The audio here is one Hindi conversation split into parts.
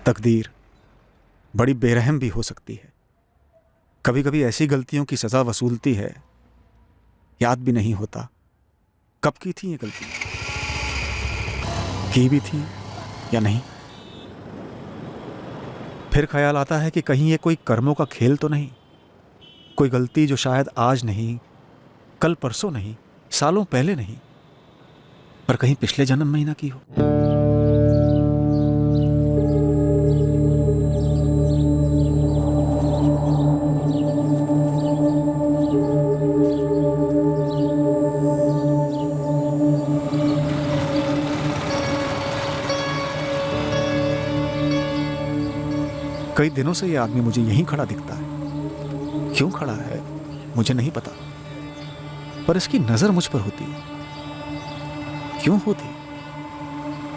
तकदीर बड़ी बेरहम भी हो सकती है। कभी कभी ऐसी गलतियों की सजा वसूलती है, याद भी नहीं होता कब की थी ये गलती, की भी थी या नहीं। फिर ख्याल आता है कि कहीं ये कोई कर्मों का खेल तो नहीं, कोई गलती जो शायद आज नहीं, कल परसों नहीं, सालों पहले नहीं, पर कहीं पिछले जन्म में ही ना की हो। कई दिनों से ये आदमी मुझे यहीं खड़ा दिखता है। क्यों खड़ा है मुझे नहीं पता, पर इसकी नजर मुझ पर होती है। क्यों होती?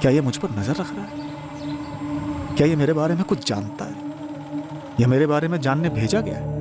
क्या ये मुझ पर नजर रख रहा है? क्या ये मेरे बारे में कुछ जानता है या मेरे बारे में जानने भेजा गया है?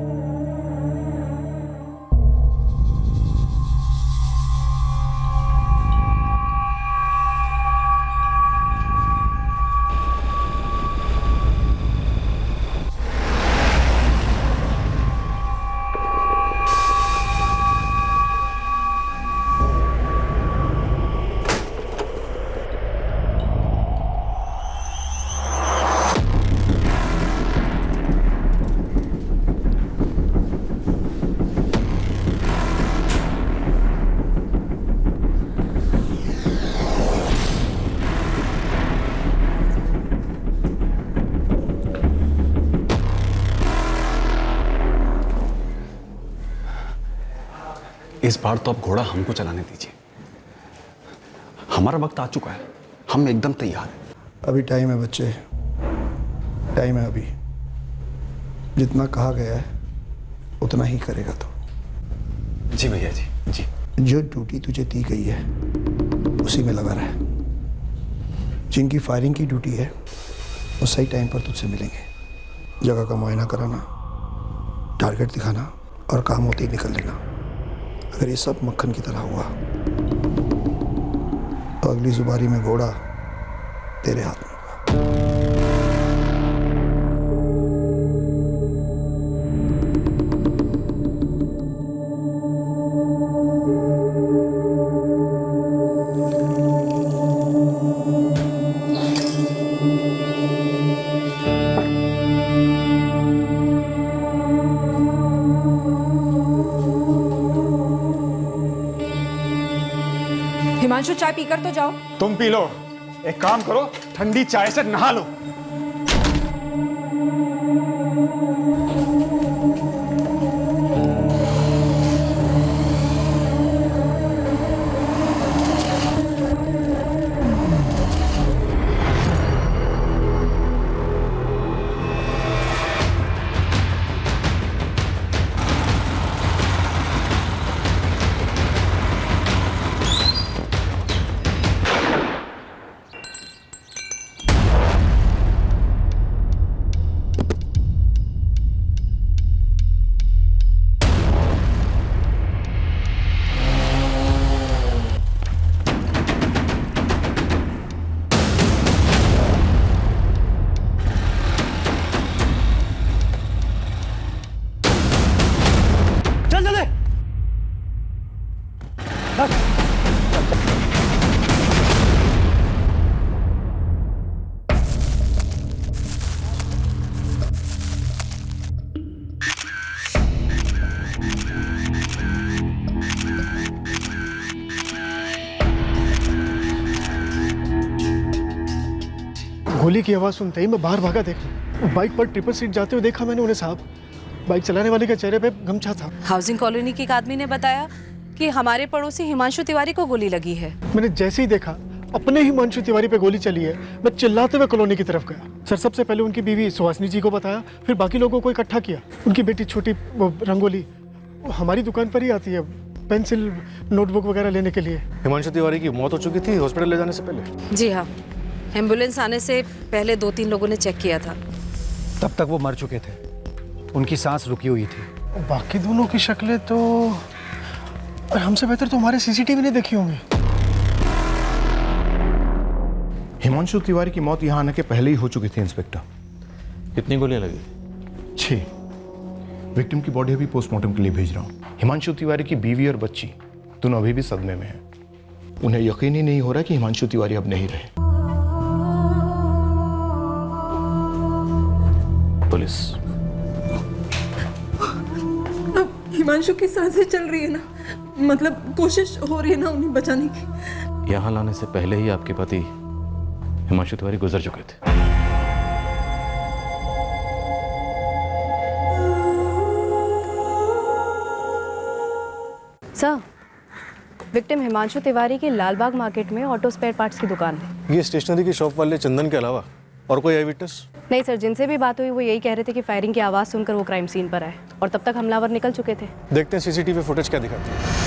इस बार तो अब घोड़ा हमको चलाने दीजिए। हमारा वक्त आ चुका है, हम एकदम तैयार हैं। अभी टाइम है बच्चे, टाइम है अभी। जितना कहा गया है उतना ही करेगा तो। जी भैया जी, जी। जो ड्यूटी तुझे दी गई है उसी में लगा रहा है। जिनकी फायरिंग की ड्यूटी है वो सही टाइम पर तुझसे मिलेंगे। जगह का मुआयना कराना, टारगेट दिखाना और काम होते ही निकल लेना। अगर ये सब मक्खन की तरह हुआ तो अगली जुबारी में घोड़ा तेरे हाथ में होगा। हिमांशु, चाय पीकर तो जाओ। तुम पी लो। एक काम करो, ठंडी चाय से नहा लो। गोली की आवाज़ सुनते ही मैं बाहर भागा। देखा बाइक पर ट्रिपल सीट जाते हुए देखा मैंने उन्हें साहब। बाइक चलाने वाले के चेहरे पे गमछा था। हाउसिंग कॉलोनी के एक आदमी ने बताया कि हमारे पड़ोसी हिमांशु तिवारी को गोली लगी है। मैंने जैसे ही देखा अपने हिमांशु तिवारी पे गोली चली है, मैं चिल्लाते हुए कॉलोनी की तरफ गया। सर, सबसे पहले उनकी बीवी सुहासिनी जी को बताया, फिर बाकी लोगों को इकट्ठा किया। उनकी बेटी छोटी रंगोली हमारी दुकान पर ही आती है पेंसिल नोटबुक वगैरह लेने के लिए। हिमांशु तिवारी की मौत हो चुकी थी हॉस्पिटल ले जाने से पहले? जी हाँ, एम्बुलेंस आने से पहले 2-3 लोगों ने चेक किया था। तब तक वो मर चुके थे, उनकी सांस रुकी हुई थी। बाकी दोनों की शक्लें तो हमसे बेहतर तो हमारे सीसीटीवी ने देखी होंगी। हिमांशु तिवारी की मौत यहाँ आने के पहले ही हो चुकी थी इंस्पेक्टर। कितनी गोलियां लगी? 6। विक्टिम की बॉडी अभी पोस्टमार्टम के लिए भेज रहा हूँ। हिमांशु तिवारी की बीवी और बच्ची दोनों अभी भी सदमे में हैं। उन्हें यकीन ही नहीं हो रहा कि हिमांशु तिवारी अब नहीं रहे। पुलिस। अब हिमांशु की सांसें चल रही है ना, मतलब कोशिश हो रही है ना उन्हें बचाने की। यहाँ लाने से पहले ही आपके पति हिमांशु तिवारी गुजर चुके थे। सर, विक्टिम हिमांशु तिवारी की लालबाग मार्केट में ऑटो स्पेयर पार्ट्स की दुकान है। ये स्टेशनरी की शॉप वाले चंदन के अलावा और कोई आई विटनेस? नहीं सर, जिनसे भी बात हुई वो यही कह रहे थे कि फायरिंग की आवाज़ सुनकर वो क्राइम सीन पर आए और तब तक हमलावर निकल चुके थे। देखते हैं सीसीटीवी फुटेज क्या दिखाते हैं।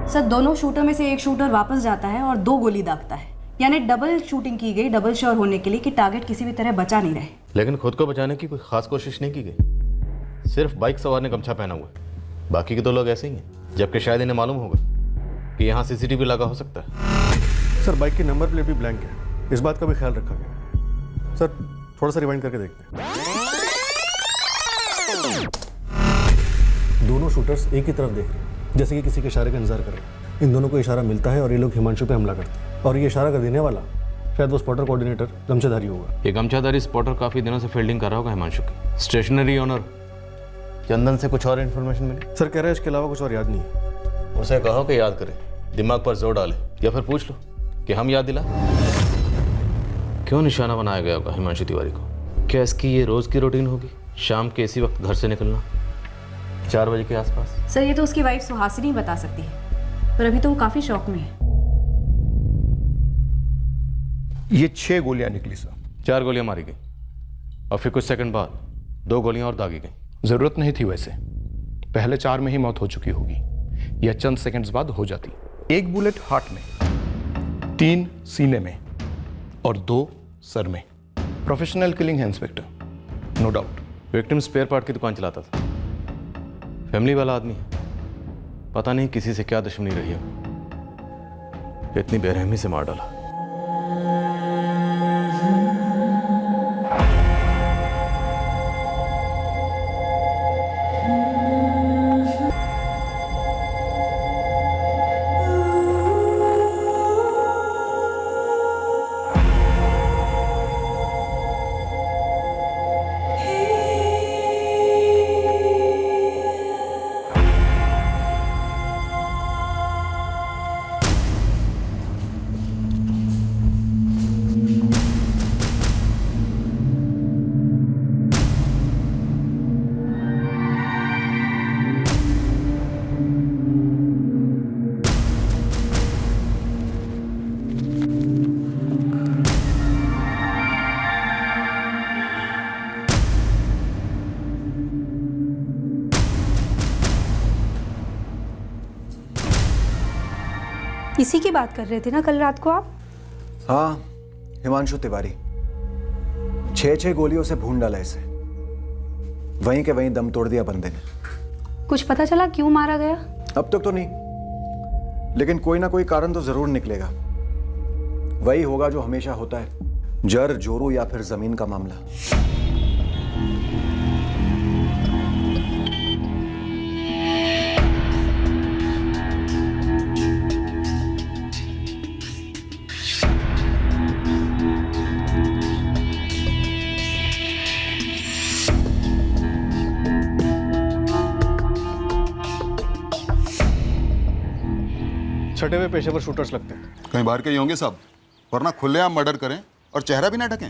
सर, दोनों शूटर में से एक शूटर वापस जाता है और 2 गोली दागता है, यानी डबल शूटिंग की गई, डबल श्योर होने के लिए कि टारगेट किसी भी तरह बचा नहीं रहे। लेकिन खुद को बचाने की कोई खास कोशिश नहीं की गई। सिर्फ बाइक सवार ने गमछा पहना हुआ है, बाकी के 2 लोग ऐसे ही हैं। जबकि शायद इन्हें मालूम होगा कि यहाँ सीसीटीवी लगा हो सकता है। सर, बाइक की नंबर प्लेट भी ब्लैंक है, इस बात का भी ख्याल रखा गया। सर, थोड़ा सा रिवाइंड करके देखते हैं। दोनों शूटर्स एक ही तरफ देख रहे हैं, जैसे कि किसी के इशारे का इंतजार कर रहे हैं। इन दोनों को इशारा मिलता है और ये लोग हिमांशु पे हमला करते हैं। और ये इशारा कर देने वाला शायद वो स्पॉटर कोऑर्डिनेटर गमछाधारी होगा। ये गमछाधारी स्पॉटर काफी दिनों से फील्डिंग कर रहा होगा हिमांशु की। स्टेशनरी ओनर चंदन से कुछ और इन्फॉर्मेशन मिली? सर कह रहा है इसके अलावा कुछ और याद नहीं है। उसे कहो कि याद करे, दिमाग पर जोर डाले, या फिर पूछ लो कि हम याद दिला। क्यों निशाना बनाया गया होगा हिमांशु तिवारी को? क्या इसकी ये रोज की रूटीन होगी, शाम के इसी वक्त घर से निकलना 4 बजे के आसपास? सर, ये तो उसकी वाइफ सुहासिनी बता सकती है, पर अभी तो वो काफी शौक में है। ये 6 गोलियां निकली सर। 4 गोलियां मारी गई और फिर कुछ सेकंड बाद 2 गोलियां और दागी गई। जरूरत नहीं थी वैसे, पहले 4 में ही मौत हो चुकी होगी, या चंद सेकंड्स बाद हो जाती। 1 बुलेट हार्ट में, 3 सीने में और 2 सर में। प्रोफेशनल किलिंग है inspector, no doubt. Victim spare part की दुकान चलाता था, फैमिली वाला आदमी है। पता नहीं किसी से क्या दुश्मनी रही हो, इतनी बेरहमी से मार डाला। इसी की बात कर रहे थे ना कल रात को आप? हाँ, हिमांशु तिवारी। 6 गोलियों से भून डाला इसे, वहीं के वहीं दम तोड़ दिया बंदे ने। कुछ पता चला क्यों मारा गया? अब तक तो नहीं, लेकिन कोई ना कोई कारण तो जरूर निकलेगा। वही होगा जो हमेशा होता है, जर जोरू या फिर जमीन का मामला। छठे हुए पेशेवर शूटर्स लगते हैं। कहीं बाहर के ही होंगे सब, वरना खुलेआम मर्डर करें और चेहरा भी ना ढकें।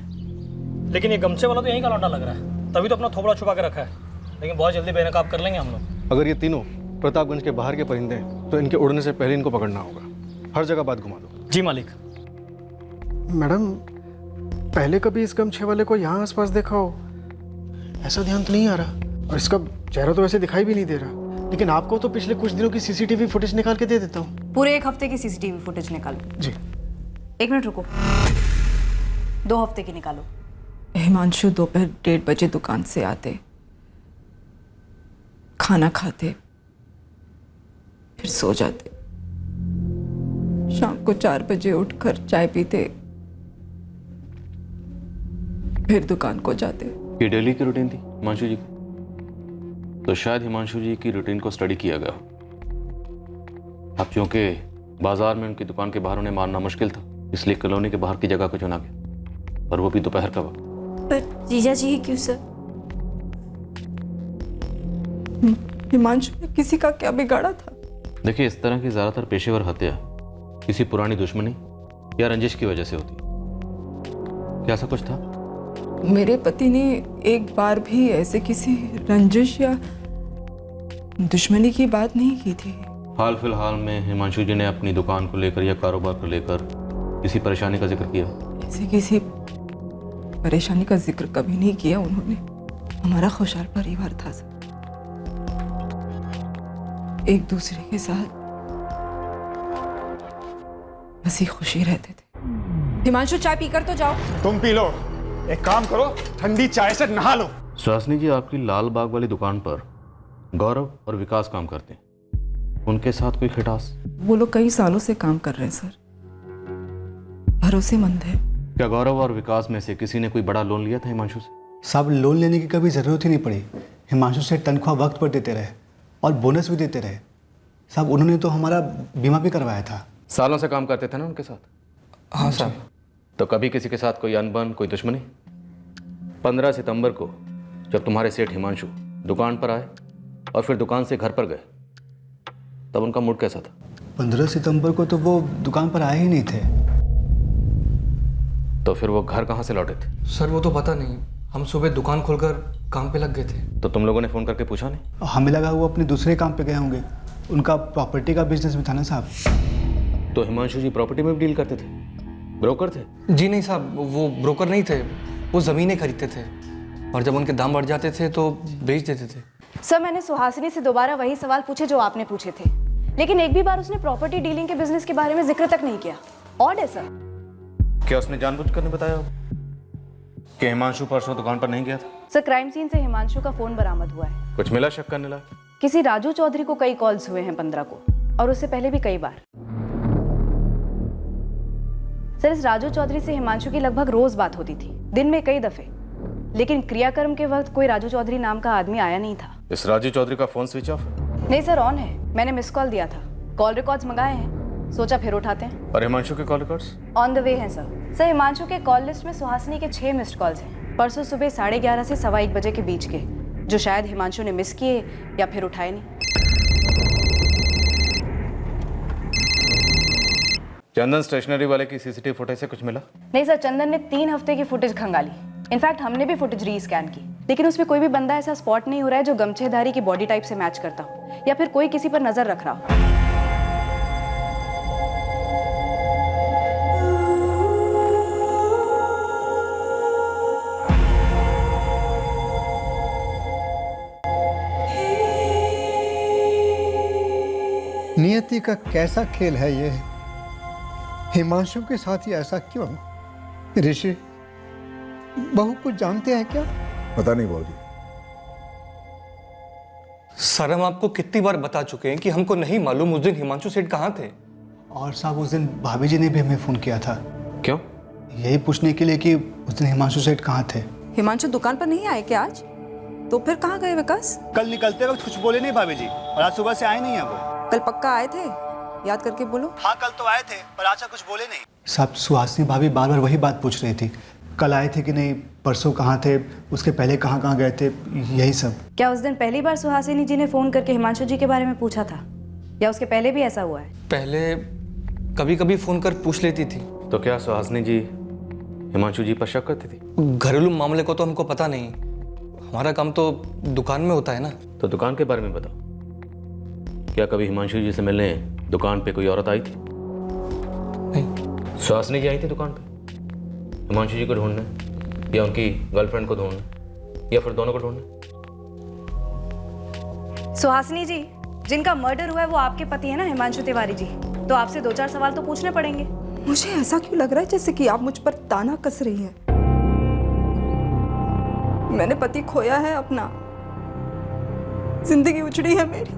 लेकिन ये गमछे वाला तो यहीं का लौंडा लग रहा है, तभी तो अपना थोबड़ा छुपा के रखा है। लेकिन बहुत जल्दी बेनकाब कर लेंगे हम लोग। अगर ये तीनों प्रतापगंज के बाहर के परिंदे हैं तो इनके उड़ने से पहले इनको पकड़ना होगा। हर जगह बात घुमा दो। जी मालिक। मैडम, पहले कभी इस गमछे वाले को यहाँ आसपास देखा हो? ऐसा ध्यान तो नहीं आ रहा। और इसका चेहरा तो वैसे दिखाई भी नहीं दे रहा, लेकिन आपको तो पिछले कुछ दिनों की सीसीटीवी फुटेज निकाल के दे देता हूँ। पूरे 1 हफ्ते की सीसीटीवी फुटेज निकालो। जी। 1 मिनट रुको, 2 हफ्ते की निकालो। हिमांशु दोपहर 1:30 बजे दुकान से आते, खाना खाते, फिर सो जाते, शाम को 4 बजे उठकर चाय पीते, फिर दुकान को जाते। ये डेली की रूटीन थी हिमांशु जी की? तो शायद हिमांशु जी की रूटीन को स्टडी किया गया। अब क्योंकि बाजार में उनकी दुकान के बाहर उन्हें मारना मुश्किल था, इसलिए कॉलोनी के बाहर की जगह को चुना गया, और वो भी दोपहर का वक्त। पर जीजा जी क्यों सर? हिमांशु ने किसी का क्या बिगाड़ा था? देखिए, इस तरह की ज्यादातर पेशेवर हत्या किसी पुरानी दुश्मनी या रंजिश की वजह से होती है। क्या ऐसा कुछ था? मेरे पति ने एक बार भी ऐसे किसी रंजिश या दुश्मनी की बात नहीं की थी। हाल फिलहाल में हिमांशु जी ने अपनी दुकान को लेकर या कारोबार को लेकर किसी परेशानी का जिक्र किया? ऐसे किसी परेशानी का जिक्र कभी नहीं किया उन्होंने। हमारा खुशहाल परिवार था सर, एक दूसरे के साथ हंसी खुशी रहते थे। हिमांशु चाय पीकर तो जाओ। तुम पी लो, एक काम करो, ठंडी चाय से नहा लो। सुहासिनी जी, आपकी लाल बाग वाली दुकान पर गौरव और विकास काम करते हैं, उनके साथ कोई खटास? वो लोग कई सालों से काम कर रहे हैं सर, भरोसेमंद है। क्या गौरव और विकास में से किसी ने कोई बड़ा लोन लिया था हिमांशु से? साहब, लोन लेने की कभी ज़रूरत ही नहीं पड़ी। हिमांशु से तनख्वाह वक्त पर देते रहे और बोनस भी देते रहे। साहब, उन्होंने तो हमारा बीमा भी करवाया था। सालों से काम करते थे ना उनके साथ? हाँ साहब। तो कभी किसी के साथ कोई अनबन, कोई दुश्मनी? 15 सितंबर को जब तुम्हारे सेठ हिमांशु दुकान पर आए और फिर दुकान से घर पर गए, तब उनका मूड कैसा था? 15 सितंबर को तो वो दुकान पर आए ही नहीं थे। तो फिर वो घर कहाँ से लौटे थे? सर वो तो पता नहीं, हम सुबह दुकान खोलकर काम पे लग गए थे। तो तुम लोगों ने फ़ोन करके पूछा नहीं? हमें लगा वो अपने दूसरे काम पे गए होंगे, उनका प्रॉपर्टी का बिजनेस भी था ना साहब। तो हिमांशु जी प्रॉपर्टी में भी डील करते थे? ब्रोकर थे? जी नहीं साहब, वो ब्रोकर नहीं थे, वो ज़मीनें खरीदते थे और जब उनके दाम बढ़ जाते थे तो बेच देते थे। सर, मैंने सुहासिनी से दोबारा वही सवाल पूछे जो आपने पूछे थे, लेकिन एक भी बार उसने प्रॉपर्टी डीलिंग के बिजनेस के बारे में जिक्र तक नहीं किया। ऑड है सर। क्या उसने जानबूझकर नहीं बताया कि हिमांशु परसों दुकान पर नहीं गया था? सर, क्राइम सीन से हिमांशु का फोन बरामद हुआ है। कुछ मिला शक करने लायक? किसी राजू चौधरी को कई कॉल्स हुए हैं 15 को, और उससे पहले भी कई बार। सर, इस राजू चौधरी से हिमांशु की लगभग रोज बात होती थी, दिन में कई दफे, लेकिन क्रियाक्रम के वक्त कोई राजू चौधरी नाम का आदमी आया नहीं था। इस राजू चौधरी का फोन स्विच ऑफ है? नहीं सर, ऑन है। मैंने मिस कॉल दिया था, कॉल रिकॉर्ड्स मंगाए हैं, सोचा फिर उठाते हैं। और हिमांशु के call records? On the way हैं सर। सर, हिमांशु के कॉल लिस्ट में सुहासिनी के 6 मिस्ड कॉल्स हैं, परसों सुबह 11:30 से 1:15 बजे के बीच के, जो शायद हिमांशु ने मिस किए या फिर उठाए नहीं। चंदन स्टेशनरी वाले की सीसीटीवी फुटेज से कुछ मिला? नहीं सर, चंदन ने 3 हफ्ते की फुटेज खंगाली। इनफैक्ट हमने भी फुटेज रीस्कैन की, लेकिन उसमें कोई भी बंदा ऐसा स्पॉट नहीं हो रहा है जो गमछेधारी की बॉडी टाइप से मैच करता हो या फिर कोई किसी पर नजर रख रहा हो। नियति का कैसा खेल है ये? हिमांशु के साथ ही ऐसा क्यों? ऋषि, बहू कुछ जानते हैं क्या? पता नहीं भाजी। सर, हम आपको कितनी बार बता चुके हैं कि हमको नहीं मालूम उस दिन हिमांशु सेठ कहाँ थे। और साहब, उस दिन भाभी जी ने भी हमें फ़ोन किया था। क्यों? यही पूछने के लिए कि उस दिन हिमांशु सेठ कहाँ थे। हिमांशु दुकान पर नहीं आए क्या आज? तो फिर कहाँ गए विकास? कल निकलते वक्त कुछ बोले नहीं भाभी जी, और आज सुबह से आए नहीं है वो। कल पक्का आए थे? याद करके बोलो। हाँ, कल तो आए थे, पर आज कुछ बोले नहीं। साहब, सुहासिनी भाभी बार बार वही बात पूछ रही थी, कल आए थे कि नहीं, परसों कहाँ थे, उसके पहले कहाँ कहाँ गए थे, यही सब। क्या उस दिन पहली बार सुहासिनी जी ने फोन करके हिमांशु जी के बारे में पूछा था, या उसके पहले भी ऐसा हुआ है? पहले कभी कभी फ़ोन कर पूछ लेती थी। तो क्या सुहासिनी जी हिमांशु जी पर शक करती थी? घरेलू मामले को तो हमको पता नहीं, हमारा काम तो दुकान में होता है ना। तो दुकान के बारे में बताओ, क्या कभी हिमांशु जी से मिलने दुकान पे कोई औरत आई थी? नहीं। सुहासिनी जी आई थी दुकान पे हिमांशु जी को ढूंढने, या उनकी गर्लफ्रेंड को ढूंढने, या फिर दोनों को ढूंढने? सुहासिनी जी, जिनका मर्डर हुआ है वो आपके पति है ना, हिमांशु तिवारी जी, तो आपसे 2-4 सवाल तो पूछने पड़ेंगे। मुझे ऐसा क्यों लग रहा है जैसे कि आप मुझ पर ताना कस रही हैं? मैंने पति खोया है अपना, जिंदगी उजड़ी है मेरी,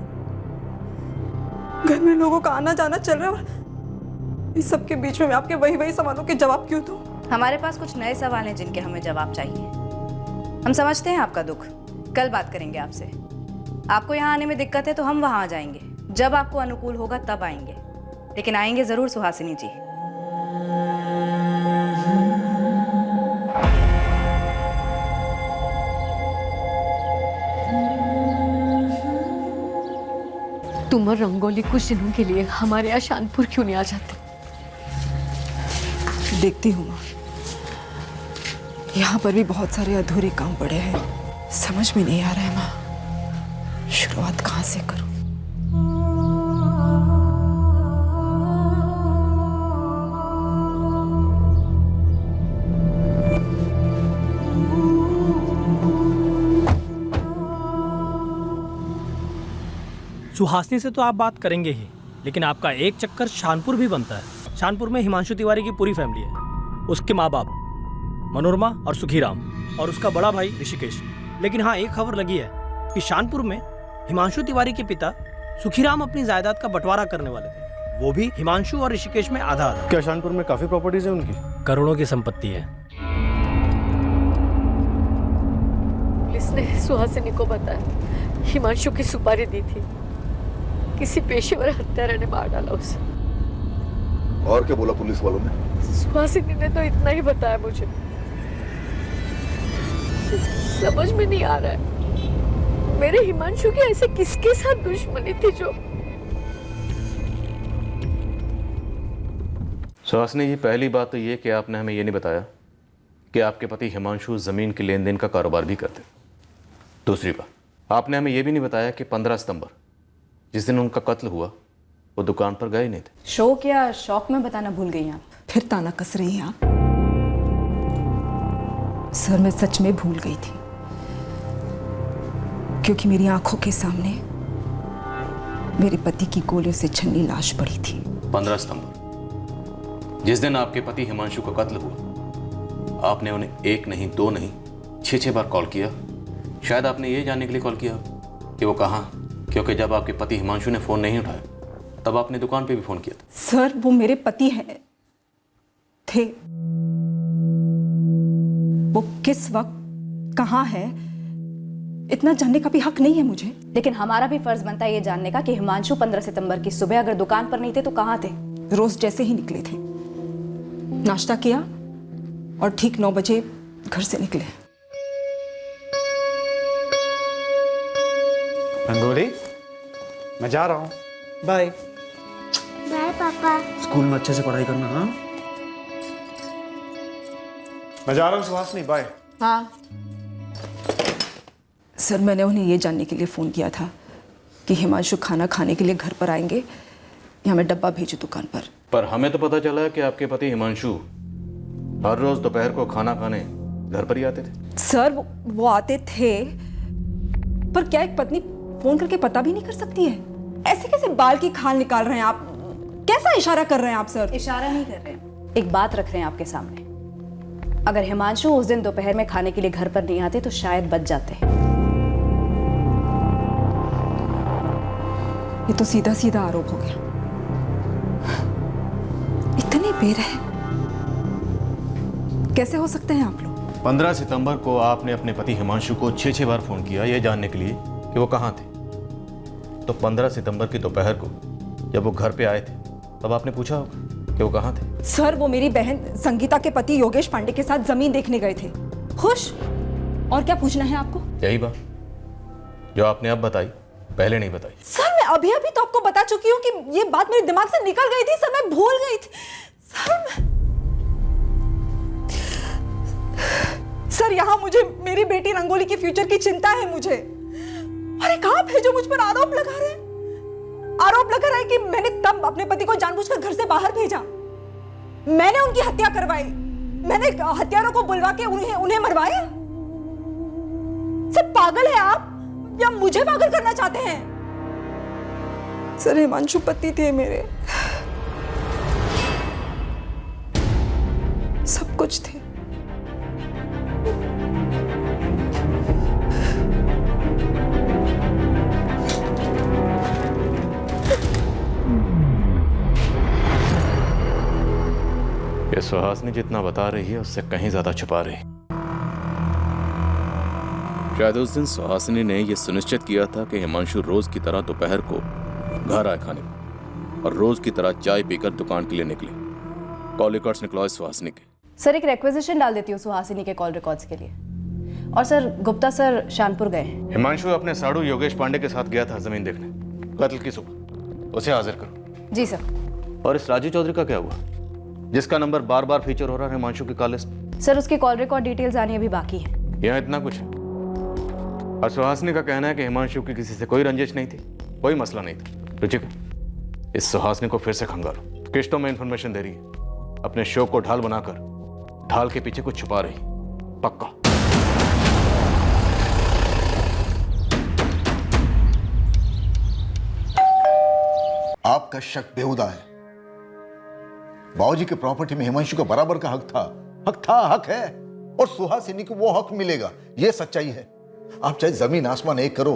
घर में लोगों का आना जाना चल रहा है और इस सब के बीच में मैं आपके वही सवालों के जवाब क्यों दूं? हमारे पास कुछ नए सवाल हैं जिनके हमें जवाब चाहिए। हम समझते हैं आपका दुख, कल बात करेंगे आपसे। आपको यहाँ आने में दिक्कत है तो हम वहाँ आ जाएंगे, जब आपको अनुकूल होगा तब आएंगे, लेकिन आएंगे जरूर सुहासिनी जी। तुम और रंगोली कुछ दिनों के लिए हमारे यहाँ शानपुर क्यों नहीं आ जाते? देखती हूँ माँ, यहाँ पर भी बहुत सारे अधूरे काम पड़े हैं, समझ में नहीं आ रहा है माँ, शुरुआत कहाँ से करूँ? सुहासिनी से तो आप बात करेंगे ही, लेकिन आपका एक चक्कर शानपुर भी बनता है। शानपुर में हिमांशु तिवारी की पूरी फैमिली है, उसके माँ बाप मनोरमा और सुखीराम और उसका बड़ा भाई ऋषिकेश। लेकिन हाँ, एक खबर लगी है कि शानपुर में हिमांशु तिवारी के पिता सुखीराम अपनी जायदाद का बंटवारा करने वाले थे, वो भी हिमांशु और ऋषिकेश में आधा आधा। क्या शानपुर में काफी प्रॉपर्टीज है उनकी? करोड़ों की संपत्ति है। पुलिस ने सुहासिनी को बताया हिमांशु की सुपारी दी थी, किसी पेशेवर हत्यारे ने मार डाला उसे। और क्या बोला पुलिस वालों ने? सुहासिनी ने तो इतना ही बताया मुझे। समझ में नहीं आ रहा है मेरे हिमांशु की ऐसे किसके साथ दुश्मनी थी जो। सुहासिनी जी, पहली बात तो ये कि आपने हमें ये नहीं बताया कि आपके पति हिमांशु जमीन के लेन देन का कारोबार भी करते। दूसरी बात, आपने हमें ये भी नहीं बताया कि 15 सितंबर जिस दिन उनका कत्ल हुआ वो दुकान पर गए नहीं थे। शौक या शौक में बताना भूल गई आप? फिर ताना कस रही हैं आप? सर, मैं सच में भूल गई थी, क्योंकि मेरी आंखों के सामने मेरे पति की गोलियों से छन्नी लाश पड़ी थी। 15 सितंबर जिस दिन आपके पति हिमांशु का कत्ल हुआ, आपने उन्हें 1 नहीं 2 नहीं 6 बार कॉल किया। शायद आपने ये जानने के लिए कॉल किया कि वो कहाँ, क्योंकि जब आपके पति हिमांशु ने फोन नहीं उठाया तब आपने दुकान पे भी फोन किया था। सर, वो मेरे पति हैं थे, वो किस वक्त कहाँ है इतना जानने का भी हक नहीं है मुझे। लेकिन हमारा भी फर्ज बनता है ये जानने का कि हिमांशु 15 सितंबर की सुबह अगर दुकान पर नहीं थे तो कहाँ थे? रोज जैसे ही निकले थे, नाश्ता किया और ठीक 9 बजे घर से निकले। रंगोली, मैं जा रहा हूँ। बाय बाय पापा। स्कूल में अच्छे से पढ़ाई करना। हाँ, मैं जा रहा हूँ सुहासिनी, बाय। हाँ सर, मैंने उन्हें ये जानने के लिए फ़ोन किया था कि हिमांशु खाना खाने के लिए घर पर आएंगे या मैं डब्बा भेजूं दुकान पर हमें तो पता चला है कि आपके पति हिमांशु हर रोज दोपहर को खाना खाने घर पर ही आते थे। सर, वो आते थे, पर क्या एक पत्नी फोन करके पता भी नहीं कर सकती है? ऐसे कैसे बाल की खाल निकाल रहे हैं आप? कैसा इशारा कर रहे हैं आप सर? इशारा नहीं कर रहे हैं, एक बात रख रहे हैं आपके सामने। अगर हिमांशु उस दिन दोपहर में खाने के लिए घर पर नहीं आते तो शायद बच जाते। ये तो सीधा सीधा आरोप हो गया। इतने बेरहम कैसे हो सकते हैं आप लोग? 15 सितंबर को आपने अपने पति हिमांशु को 6 बार फोन किया ये जानने के लिए कि वो कहाँ थे। तो 15 सितंबर की दोपहर को जब वो घर पे आए थे तब आपने पूछा होगा कि वो कहाँ थे। सर, वो मेरी बहन संगीता के पति योगेश पांडे के साथ जमीन देखने गए थे। खुश? और क्या पूछना है आपको? यही बात जो आपने अब बताई, पहले नहीं बताई। सर, मैं अभी तो आपको बता चुकी हूँ कि ये बात मेरे दिमाग से निकल गई थी सर, मैं भूल गई थी सर, यहाँ मुझे मेरी बेटी रंगोली के फ्यूचर की चिंता है मुझे। और एक आप है जो मुझ पर आरोप लगा रहे हैं। आरोप लगा रहा है कि मैंने तब अपने पति को जानबूझकर घर से बाहर भेजा, मैंने उनकी हत्या करवाई, मैंने हत्यारों को बुलवा के उन्हें मरवाया। सर, पागल है आप? या मुझे पागल करना चाहते हैं? सर हिमांशु पति थे मेरे, सब कुछ थे। ये सुहासिनी जितना बता रही है उससे कहीं ज्यादा छुपा रही। शायद उस दिन सुहासिनी ने यह सुनिश्चित किया था कि हिमांशु रोज की तरह दोपहर को घर आए खाने को, और रोज की तरह चाय पीकर दुकान के लिए निकले। कॉल रिकॉर्ड्स निकलवाए सुहासिनी के। सर एक रिक्वेजिशन डाल देती हूँ सुहासिनी के कॉल रिकॉर्ड्स के लिए। और सर गुप्ता सर शानपुर गए हैं। हिमांशु अपने साड़ू योगेश पांडे के साथ गया था जमीन देखने कत्ल की सुबह, उसे हाजिर करो। जी सर। और इस राजू चौधरी का क्या हुआ जिसका नंबर बार बार फीचर हो रहा है हिमांशु की कॉल लिस्ट? सर उसकी कॉल रिकॉर्ड डिटेल्स आनी अभी बाकी है। यहाँ इतना कुछ है। और सुहासिनी का कहना है कि हिमांशु की किसी से कोई रंजिश नहीं थी, कोई मसला नहीं था। रुचिका, इस सुहासिनी को फिर से खंगालो। किश्तों में इंफॉर्मेशन दे रही है, अपने शो को ढाल बनाकर ढाल के पीछे कुछ छुपा रही। पक्का। आपका शक बेहुदा है। बाबूजी के प्रॉपर्टी में हिमांशु का बराबर का हक था, हक है, और सुहासिनी को वो हक मिलेगा, ये सच्चाई है। आप चाहे जमीन आसमान एक करो,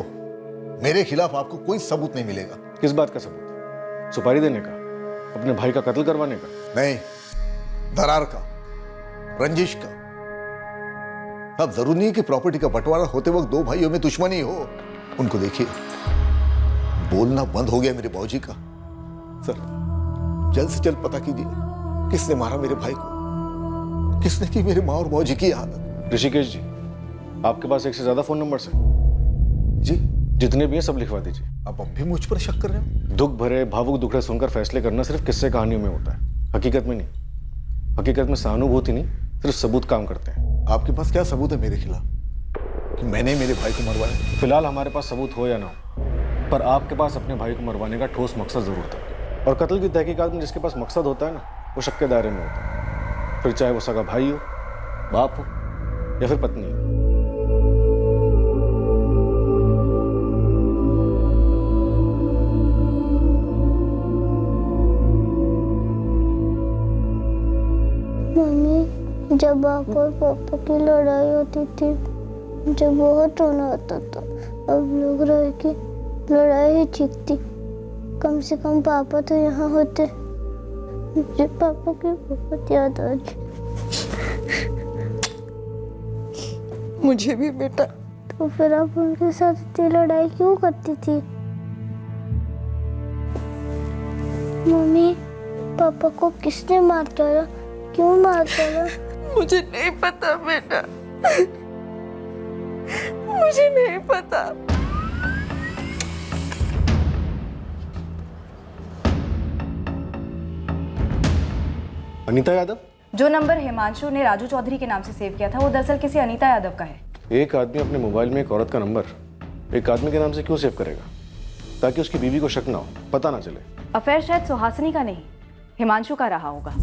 मेरे खिलाफ आपको कोई सबूत नहीं मिलेगा। किस बात का सबूत? सुपारी देने का? अपने भाई का कत्ल करवाने का? नहीं, दरार का, रंजिश का। अब जरूरी नहीं कि प्रॉपर्टी का बंटवारा होते वक्त दो भाइयों में दुश्मनी हो। उनको देखिए, बोलना बंद हो गया मेरे बाबूजी का। सर जल्द से जल्द पता कीजिए किसने मारा मेरे भाई को, किसने की मेरे माँ और बाबूजी की हालत। ऋषिकेश जी, आपके पास एक से ज्यादा फोन नंबर है? जी, जितने भी हैं सब लिखवा दीजिए। आप अब भी मुझ पर शक कर रहे हो? दुख भरे भावुक दुखड़े सुनकर फैसले करना सिर्फ किस्से कहानियों में होता है, हकीकत में नहीं। हकीकत में सहानुभूति नहीं, सिर्फ सबूत काम करते हैं। आपके पास क्या सबूत है मेरे खिलाफ कि मैंने मेरे भाई को मरवाया? फिलहाल हमारे पास सबूत हो या ना हो, पर आपके पास अपने भाई को मरवाने का ठोस मकसद जरूर था। और कत्ल की तहकीकात में जिसके पास मकसद होता है ना, वो शक के दायरे में होता है, फिर चाहे वो सगा भाई हो, बाप हो या फिर पत्नी हो। मम्मी, जब आप और पापा की लड़ाई होती थी मुझे बहुत रोना आता था। अब लोग रहे कि लड़ाई ही ठीक थी, कम से कम पापा तो यहाँ होते। मुझे पापा की बहुत याद आ रही। मुझे भी बेटा। तो फिर आप उनके साथ इतनी लड़ाई क्यों करती थी? मम्मी, पापा को किसने मार डाला? क्यों मार डाला? मुझे नहीं पता बेटा, मुझे नहीं पता। अनीता यादव? जो नंबर हिमांशु ने राजू चौधरी के नाम से सेव किया था वो दरअसल किसी अनीता यादव का है। एक आदमी अपने मोबाइल में एक औरत का नंबर एक आदमी के नाम से क्यों सेव करेगा? ताकि उसकी बीवी को शक ना हो, पता ना चले। अफेयर शायद सुहासिनी का नहीं, हिमांशु का रहा होगा।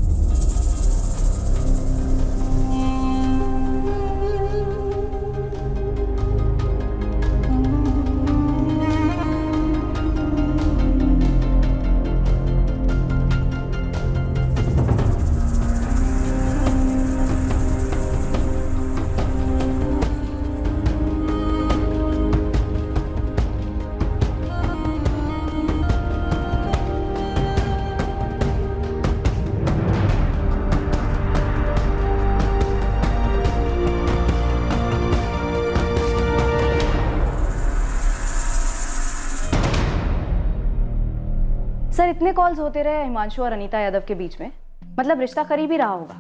सर इतने कॉल्स होते रहे हिमांशु और अनीता यादव के बीच में, मतलब रिश्ता करीब ही रहा होगा।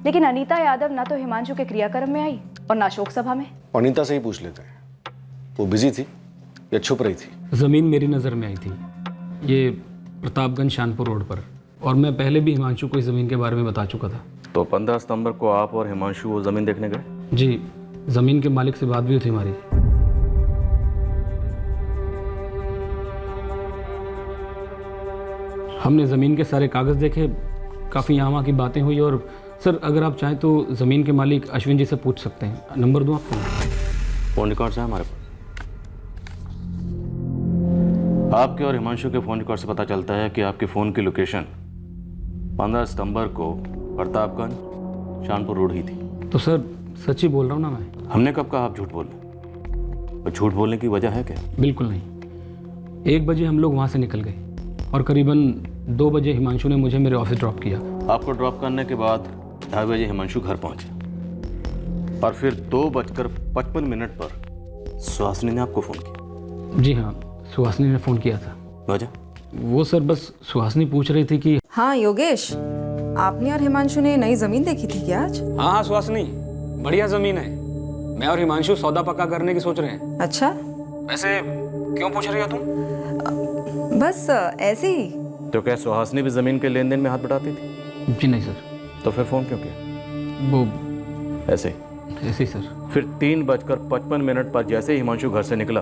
लेकिन अनीता यादव ना तो हिमांशु के क्रियाक्रम में आई और ना शोक सभा में। अनीता से ही पूछ लेते हैं, वो बिजी थी या छुप रही थी? ज़मीन मेरी नज़र में आई थी, ये प्रतापगंज शानपुर रोड पर, और मैं पहले भी हिमांशु को इस ज़मीन के बारे में बता चुका था। तो 15 सितंबर को आप और हिमांशु वो ज़मीन देखने गए? जी, ज़मीन के मालिक से बात भी हुई थी हमारी। हमने ज़मीन के सारे कागज़ देखे, काफ़ी यहाँ वहाँ की बातें हुई, और सर अगर आप चाहें तो ज़मीन के मालिक अश्विन जी से पूछ सकते हैं। नंबर दूँ आपको? फोन रिकॉर्ड्स है हमारे पास। आपके और हिमांशु के फ़ोन रिकॉर्ड से पता चलता है कि आपके फ़ोन की लोकेशन 15 सितंबर को प्रतापगंज शानपुर रोड ही थी। तो सर सच ही बोल रहा हूँ ना मैं। हमने कब कहा आप झूठ बोल रहे? और झूठ बोलने की वजह है क्या? बिल्कुल नहीं। 1 बजे हम लोग वहाँ से निकल गए और करीबन 2 बजे हिमांशु ने मुझे मेरे ऑफिस ड्रॉप किया। आपको ड्रॉप करने के बाद 2:30 बजे हिमांशु घर पहुंचे और फिर 2:55 पर सुहासिनी ने आपको फ़ोन किया। जी हाँ, सुहासिनी ने फ़ोन किया था। वजह? वो सर बस सुहासिनी पूछ रही थी कि हाँ योगेश, आपने और हिमांशु ने नई जमीन देखी थी क्या आज? हाँ सुहासिनी, बढ़िया जमीन है। मैं और हिमांशु सौदा पक्का करने की सोच रहे हैं। अच्छा, वैसे क्यों पूछ रही हो तुम? बस ऐसे ही। तो क्या सुहासिनी भी ज़मीन के लेन देन में हाथ बटाती थी? जी नहीं सर। तो फिर फ़ोन क्यों किया? वो ऐसे ही सर। फिर 3:55 पर जैसे ही हिमांशु घर से निकला,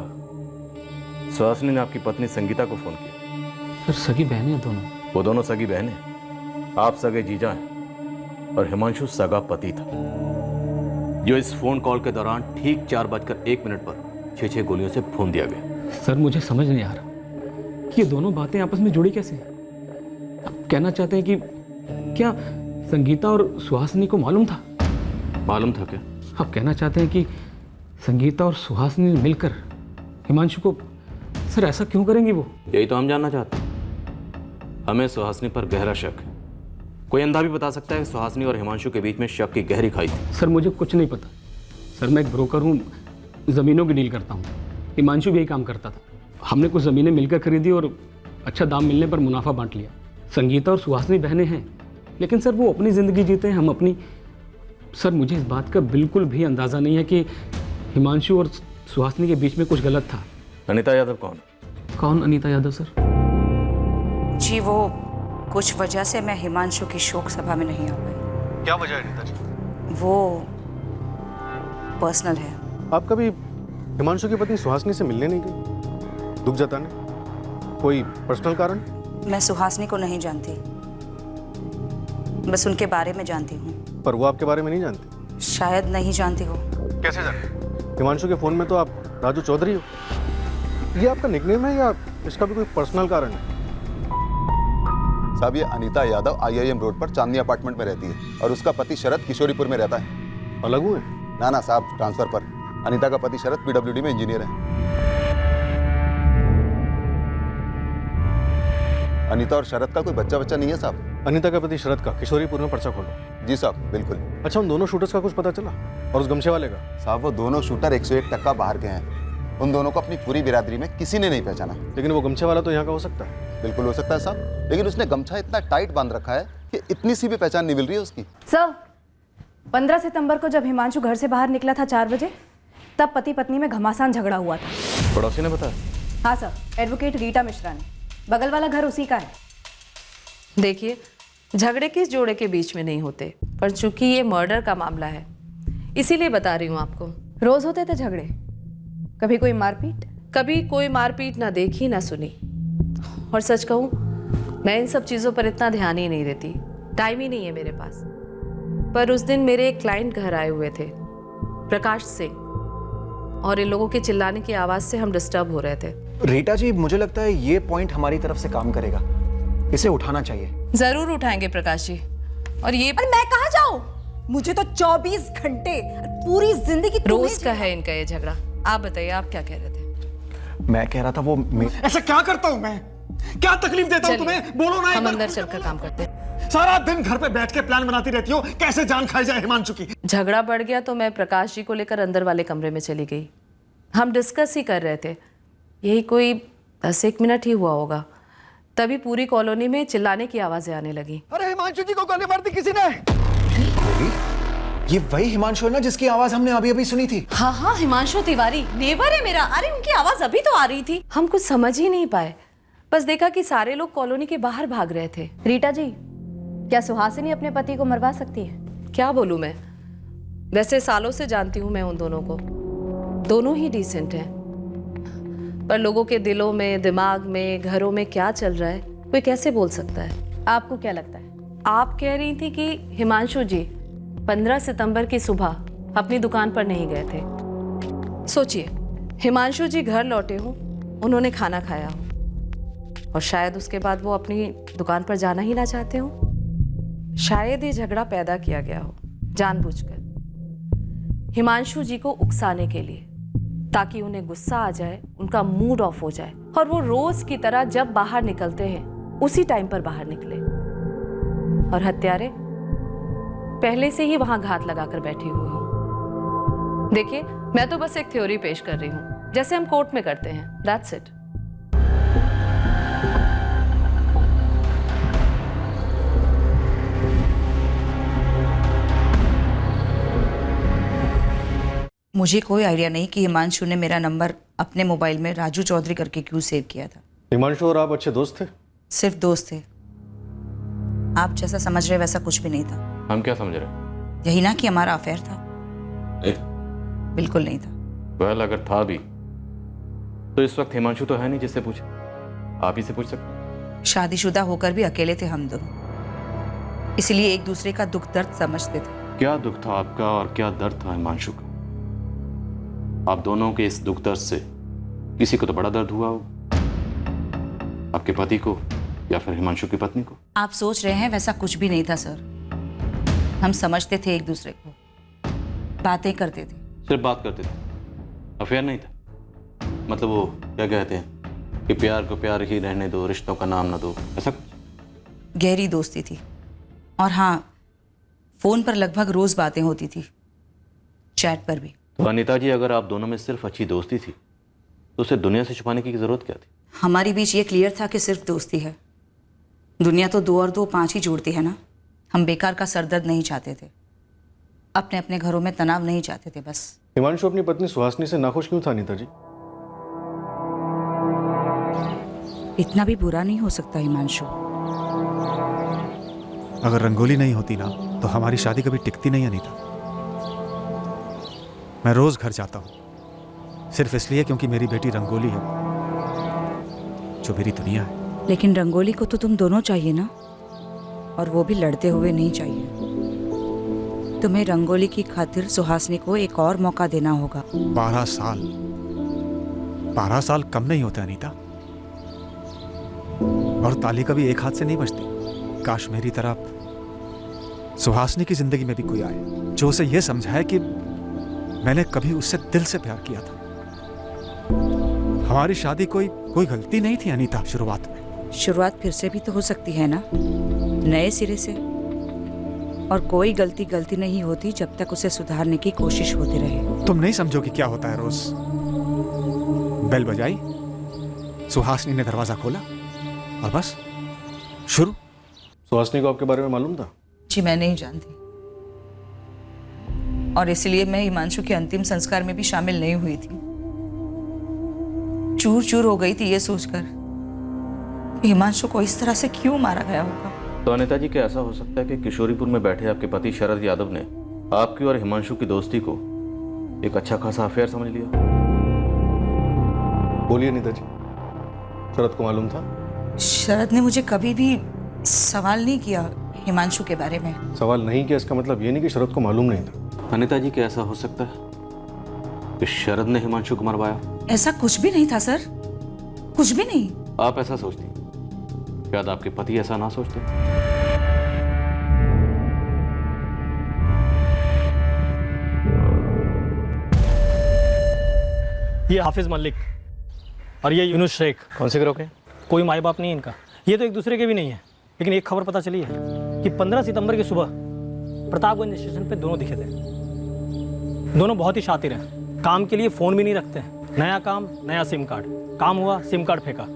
सुहासिनी ने आपकी पत्नी संगीता को फ़ोन किया। सर सगी बहनें हैं दोनों। वो दोनों सगी बहनें, आप सगे जीजा हैं और हिमांशु सगा पति था, जो इस फोन कॉल के दौरान ठीक 4:01 पर 6 गोलियों से भून दिया गया। सर मुझे समझ नहीं आ रहा कि ये दोनों बातें आपस में जुड़ी कैसे? आप कहना चाहते हैं कि क्या संगीता और सुहासिनी को मालूम था? मालूम था क्या? आप कहना चाहते हैं कि संगीता और सुहासिनी मिलकर हिमांशु को, सर ऐसा क्यों करेंगी वो? यही तो हम जानना चाहते हैं। हमें सुहासिनी पर गहरा शक है। कोई अंधा भी बता सकता है कि सुहासिनी और हिमांशु के बीच में शक की गहरी खाई थी। सर मुझे कुछ नहीं पता। सर मैं एक ब्रोकर हूँ, ज़मीनों की डील करता हूँ। हिमांशु भी यही काम करता था। हमने कुछ ज़मीनें मिलकर खरीदी और अच्छा दाम मिलने पर मुनाफा बांट लिया। संगीता और सुहासिनी बहनें हैं, लेकिन सर वो अपनी ज़िंदगी जीते हैं, हम अपनी। सर मुझे इस बात का बिल्कुल भी अंदाज़ा नहीं है कि हिमांशु और सुहासिनी के बीच में कुछ गलत था। अनीता यादव कौन? कौन अनीता यादव सर? जी वो कुछ वजह से मैं हिमांशु की शोक सभा में नहीं आ पाई। क्या वजह है अनीता जी? वो पर्सनल है। आप कभी हिमांशु की पत्नी सुहासिनी से मिलने नहीं गई, दुख जताने? कोई पर्सनल कारण? मैं सुहासिनी को नहीं जानती, बस उनके बारे में जानती हूँ। पर वो आपके बारे में नहीं जानती? शायद नहीं जानती हो। कैसे जाने? हिमांशु के फोन में तो आप राजू चौधरी हो। ये आपका निकनेम है या इसका भी कोई पर्सनल कारण है? साहब ये अनीता यादव IIM रोड पर चांदनी अपार्टमेंट में रहती है और उसका पति शरद किशोरीपुर में रहता है। अलग हुए? ना साहब, ट्रांसफर पर। अनीता का पति शरद PWD में इंजीनियर है। अनीता और शरद का कोई बच्चा नहीं है साहब। अनीता का पति शरद का किशोरीपुर में पर्चा खोलो। जी साहब, बिल्कुल। अच्छा, उन दोनों शूटर्स का कुछ पता चला? और उस गमछे वाले का? साहब वो दोनों शूटर 101% बाहर के हैं। उन दोनों को अपनी पूरी बिरादरी में किसी ने नहीं पहचाना। लेकिन वो गमछे वाला तो यहाँ का हो सकता है। बिल्कुल हो सकता है साहब, लेकिन उसने गमछा इतना टाइट बांध रखा है कि इतनी सी भी पहचान नहीं मिल रही है उसकी। सर 15 सितंबर को जब हिमांशु घर से बाहर निकला था 4 बजे, तब पति पत्नी में घमासान झगड़ा हुआ था। पड़ोसी ने बताया? हाँ सर, एडवोकेट रीटा मिश्रा ने। बगल वाला घर उसी का है। देखिए, झगड़े किस जोड़े के बीच में नहीं होते, पर चूंकि ये मर्डर का मामला है इसीलिए बता रही हूँ आपको। रोज होते थे झगड़े? कभी कोई मारपीट? कभी कोई मारपीट ना देखी ना सुनी। और सच कहूँ, मैं इन सब चीज़ों पर इतना ध्यान ही नहीं देती, टाइम ही नहीं है मेरे पास। पर उस दिन मेरे एक क्लाइंट घर आए हुए थे, प्रकाश सिंह, और इन लोगों के चिल्लाने की आवाज़ से हम डिस्टर्ब हो रहे थे। रीटा जी, मुझे लगता है ये पॉइंट हमारी तरफ से काम करेगा, इसे उठाना चाहिए। जरूर उठाएंगे प्रकाश जी। और ये पर मैं कहाँ जाऊँ? मुझे तो 24 घंटे पूरी जिंदगी रोज का है इनका ये झगड़ा। आप बताइए, आप क्या कह रहे थे? मैं कह रहा था वो ऐसा क्या करता हूँ मैं? क्या तकलीफ देता हूँ तुम्हें? बोलो ना। हम अंदर चलकर काम करते हैं। सारा दिन घर पे बैठ के प्लान बनाती रहती हो, कैसे जान खाई जाए हिमांशु की। झगड़ा बढ़ गया तो मैं प्रकाश जी को लेकर अंदर वाले कमरे में चली गई। हम डिस्कस ही कर रहे थे, यही कोई 10-1 मिनट ही हुआ होगा, तभी पूरी कॉलोनी में चिल्लाने की आवाजें आने लगी। अरे हिमांशु जी को गोली मार दी किसी ने। ये वही हिमांशु है ना जिसकी आवाज हमने अभी सुनी थी? हाँ हाँ, हिमांशु तिवारी, नेबर है मेरा। अरे उनकी आवाज अभी तो आ रही थी। हम कुछ समझ ही नहीं पाए, बस देखा कि सारे लोग कॉलोनी के बाहर भाग रहे थे। रीटा जी, क्या सुहासिनी अपने पति को मरवा सकती है? क्या बोलूं मैं, वैसे सालों से जानती हूं मैं उन दोनों को, दोनों ही डिसेंट हैं, पर लोगों के दिलों में, दिमाग में, घरों में क्या चल रहा है कोई कैसे बोल सकता है? आपको क्या लगता है? आप कह रही थी कि हिमांशु जी 15 सितंबर की सुबह अपनी दुकान पर नहीं गए थे। सोचिए, हिमांशु जी घर लौटे हों, उन्होंने खाना खाया हो, और शायद उसके बाद वो अपनी दुकान पर जाना ही ना चाहते हो। शायद ये झगड़ा पैदा किया गया हो जानबूझकर हिमांशु जी को उकसाने के लिए, ताकि उन्हें गुस्सा आ जाए, उनका मूड ऑफ हो जाए और वो रोज की तरह जब बाहर निकलते हैं उसी टाइम पर बाहर निकले और हत्यारे पहले से ही वहां घात लगाकर बैठे हुए हो। देखिए, मैं तो बस एक थ्योरी पेश कर रही हूं, जैसे हम कोर्ट में करते हैं। That's it. मुझे कोई आइडिया नहीं कि हिमांशु ने मेरा नंबर अपने मोबाइल में राजू चौधरी करके क्यों सेव किया था। हिमांशु और आप अच्छे दोस्त थे? सिर्फ दोस्त थे। आप जैसा समझ रहे वैसा कुछ भी नहीं था। हम क्या समझ रहे? यही ना कि हमारा अफेयर था। नहीं, बिल्कुल नहीं था। वेल, अगर था भी तो इस वक्त हिमांशु तो है नहीं जिससे पूछे, आप ही से पूछ सकते। शादीशुदा होकर भी अकेले थे हम दोनों, इसलिए एक दूसरे का दुख दर्द समझते थे। क्या दुख था आपका और क्या दर्द था हिमांशु का? आप दोनों के इस दुख दर्द से किसी को तो बड़ा दर्द हुआ हो, आपके पति को या फिर हिमांशु की पत्नी को। आप सोच रहे हैं वैसा कुछ भी नहीं था सर। हम समझते थे एक दूसरे को, बातें करते थे। सिर्फ बात करते थे, अफेयर नहीं था? मतलब वो क्या कहते हैं कि प्यार को प्यार ही रहने दो, रिश्तों का नाम ना दो, ऐसा कुछ? गहरी दोस्ती थी और हाँ, फोन पर लगभग रोज बातें होती थी, चैट पर भी। तो अनीता जी, अगर आप दोनों में सिर्फ अच्छी दोस्ती थी तो उसे दुनिया से छुपाने की जरूरत क्या थी? हमारे बीच ये क्लियर था कि सिर्फ दोस्ती है। दुनिया तो 2 और 2 5 ही जोड़ती है ना। हम बेकार का सरदर्द नहीं चाहते थे, अपने अपने घरों में तनाव नहीं चाहते थे बस। हिमांशु अपनी पत्नी सुहासिनी से नाखुश क्यों था अनीता जी? इतना भी बुरा नहीं हो सकता हिमांशु। अगर रंगोली नहीं होती ना तो हमारी शादी कभी टिकती नहीं अनीता। मैं रोज घर जाता हूं सिर्फ इसलिए क्योंकि मेरी बेटी रंगोली है जो मेरी दुनिया है। लेकिन रंगोली को तो तुम दोनों चाहिए ना, और वो भी लड़ते हुए नहीं चाहिए। तुम्हें रंगोली की खातिर सुहासिनी को एक और मौका देना होगा। 12 साल कम नहीं होते अनीता, और ताली कभी एक हाथ से नहीं बजती। काश मेरी तरह सुहासिनी की जिंदगी में भी कोई आए जो उसे यह समझाए कि मैंने कभी उससे दिल से प्यार किया था। हमारी शादी कोई गलती नहीं थी अनीता। शुरुआत में शुरुआत फिर से भी तो हो सकती है ना, नए सिरे से। और कोई गलती नहीं होती जब तक उसे सुधारने की कोशिश होती रहे। तुम नहीं समझोगी क्या होता है। रोज बेल बजाई, सुहासिनी ने दरवाजा खोला और बस शुरू। सुहासिनी को आपके बारे में मालूम था? जी मैं नहीं जानती, और इसलिए मैं हिमांशु के अंतिम संस्कार में भी शामिल नहीं हुई थी। चूर चूर हो गई थी ये सोचकर कि हिमांशु को इस तरह से क्यों मारा गया होगा। तो अनीता जी, क्या ऐसा हो सकता है कि किशोरीपुर में बैठे आपके पति शरद यादव ने आपकी और हिमांशु की दोस्ती को एक अच्छा खासा अफेयर समझ लिया? बोलिए अनीता जी, शरद को मालूम था? शरद ने मुझे कभी भी सवाल नहीं किया हिमांशु के बारे में। सवाल नहीं किया इसका मतलब ये नहीं कि शरद को मालूम नहीं था। अनीता जी, क्या ऐसा हो सकता है कि शरद ने हिमांशु को मरवाया? ऐसा कुछ भी नहीं था सर, कुछ भी नहीं। आप ऐसा सोचती, शायद आपके पति ऐसा ना सोचते। ये हाफिज मलिक और ये यूनुस शेख। कौन से ग्रोह के? कोई माई बाप नहीं इनका। ये तो एक दूसरे के भी नहीं है, लेकिन एक खबर पता चली है कि 15 सितंबर की सुबह प्रतापगंज स्टेशन पे दोनों दिखे थे। दोनों बहुत ही शातिर हैं, काम के लिए फ़ोन भी नहीं रखते हैं। नया काम, नया सिम कार्ड, काम हुआ सिम कार्ड फेंका।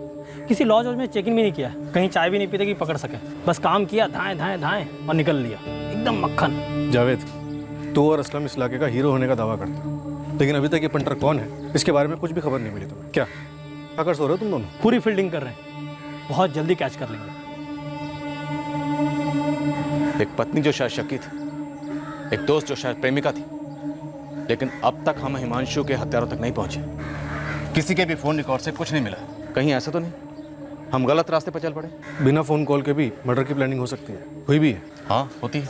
किसी लॉज में चेक इन भी नहीं किया, कहीं चाय भी नहीं पीते कि पकड़ सके। बस काम किया, धाएं धाएं धाएं और निकल लिया, एकदम मक्खन। जावेद, तू और असलम इस इलाके का हीरो होने का दावा करते हो, लेकिन अभी तक ये पंटर कौन है इसके बारे में कुछ भी खबर नहीं मिली तुम्हें। क्या कर सो रहे हो तुम दोनों? पूरी फील्डिंग कर रहे हैं, बहुत जल्दी कैच कर लेंगे। एक पत्नी जो शायद शकी थी, एक दोस्त जो शायद प्रेमिका थी, लेकिन अब तक हम हिमांशु के हत्यारों तक नहीं पहुंचे। किसी के भी फोन रिकॉर्ड से कुछ नहीं मिला। कहीं ऐसा तो नहीं हम गलत रास्ते पर चल पड़े? बिना फोन कॉल के भी मर्डर की प्लानिंग हो सकती है, हुई भी है। हाँ, होती है।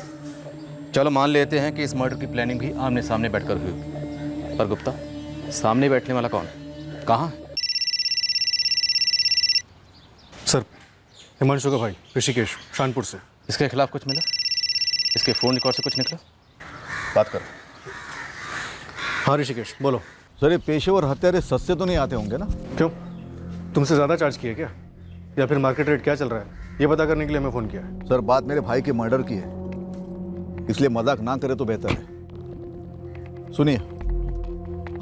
चलो मान लेते हैं कि इस मर्डर की प्लानिंग भी आमने सामने बैठकर हुई, पर गुप्ता, सामने बैठने वाला कौन है, कहाँ है? सर, हिमांशु का भाई ऋषिकेश, शानपुर से। इसके खिलाफ कुछ मिला? इसके फ़ोन रिकॉर्ड से कुछ निकला? बात कर। हाँ ऋषिकेश, बोलो। सर, ये पेशेवर हत्यारे सस्ते तो नहीं आते होंगे ना? क्यों, तुमसे ज़्यादा चार्ज किया क्या, या फिर मार्केट रेट क्या चल रहा है, ये पता करने के लिए हमें फ़ोन किया है। सर, बात मेरे भाई के मर्डर की है, इसलिए मजाक ना करे तो बेहतर है। सुनिए,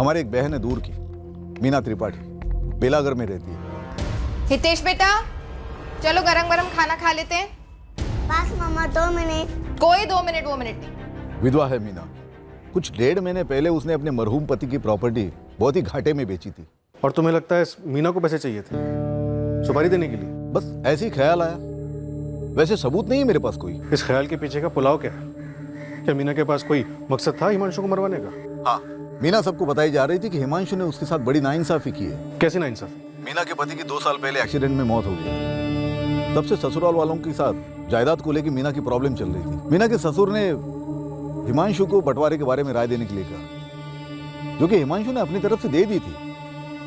हमारी एक बहन है दूर की, मीना त्रिपाठी, बेलागर में रहती है। हितेश बेटा, चलो गरम गरम खाना खा लेते हैं। बस मम्मा 2 मिनट। कोई 2 मिनट वो मिनट नहीं। विधवा है मीना। कुछ 1.5 महीने पहले उसने अपने मरहूम पति की प्रॉपर्टी बहुत ही घाटे में बेची थी। और तुम्हें लगता है मीना को पैसे चाहिए थे सुपारी देने के लिए? बस ऐसे ही ख्याल आया, वैसे सबूत नहीं है मेरे पास कोई। इस ख्याल के पीछे का पुलाव क्या है? क्या मीना के पास कोई मकसद था हिमांशु को मरवाने का? हाँ, मीना सबको बताई जा रही थी कि हिमांशु ने उसके साथ बड़ी नाइंसाफी की है। कैसी नाइंसाफी? मीना के पति की 2 साल पहले एक्सीडेंट में मौत हो गई। तब से ससुराल वालों के साथ जायदाद को लेकर मीना की प्रॉब्लम चल रही थी। मीना के ससुर ने हिमांशु को बंटवारे के बारे में राय देने के लिए कहा, जो कि हिमांशु ने अपनी तरफ से दे दी थी,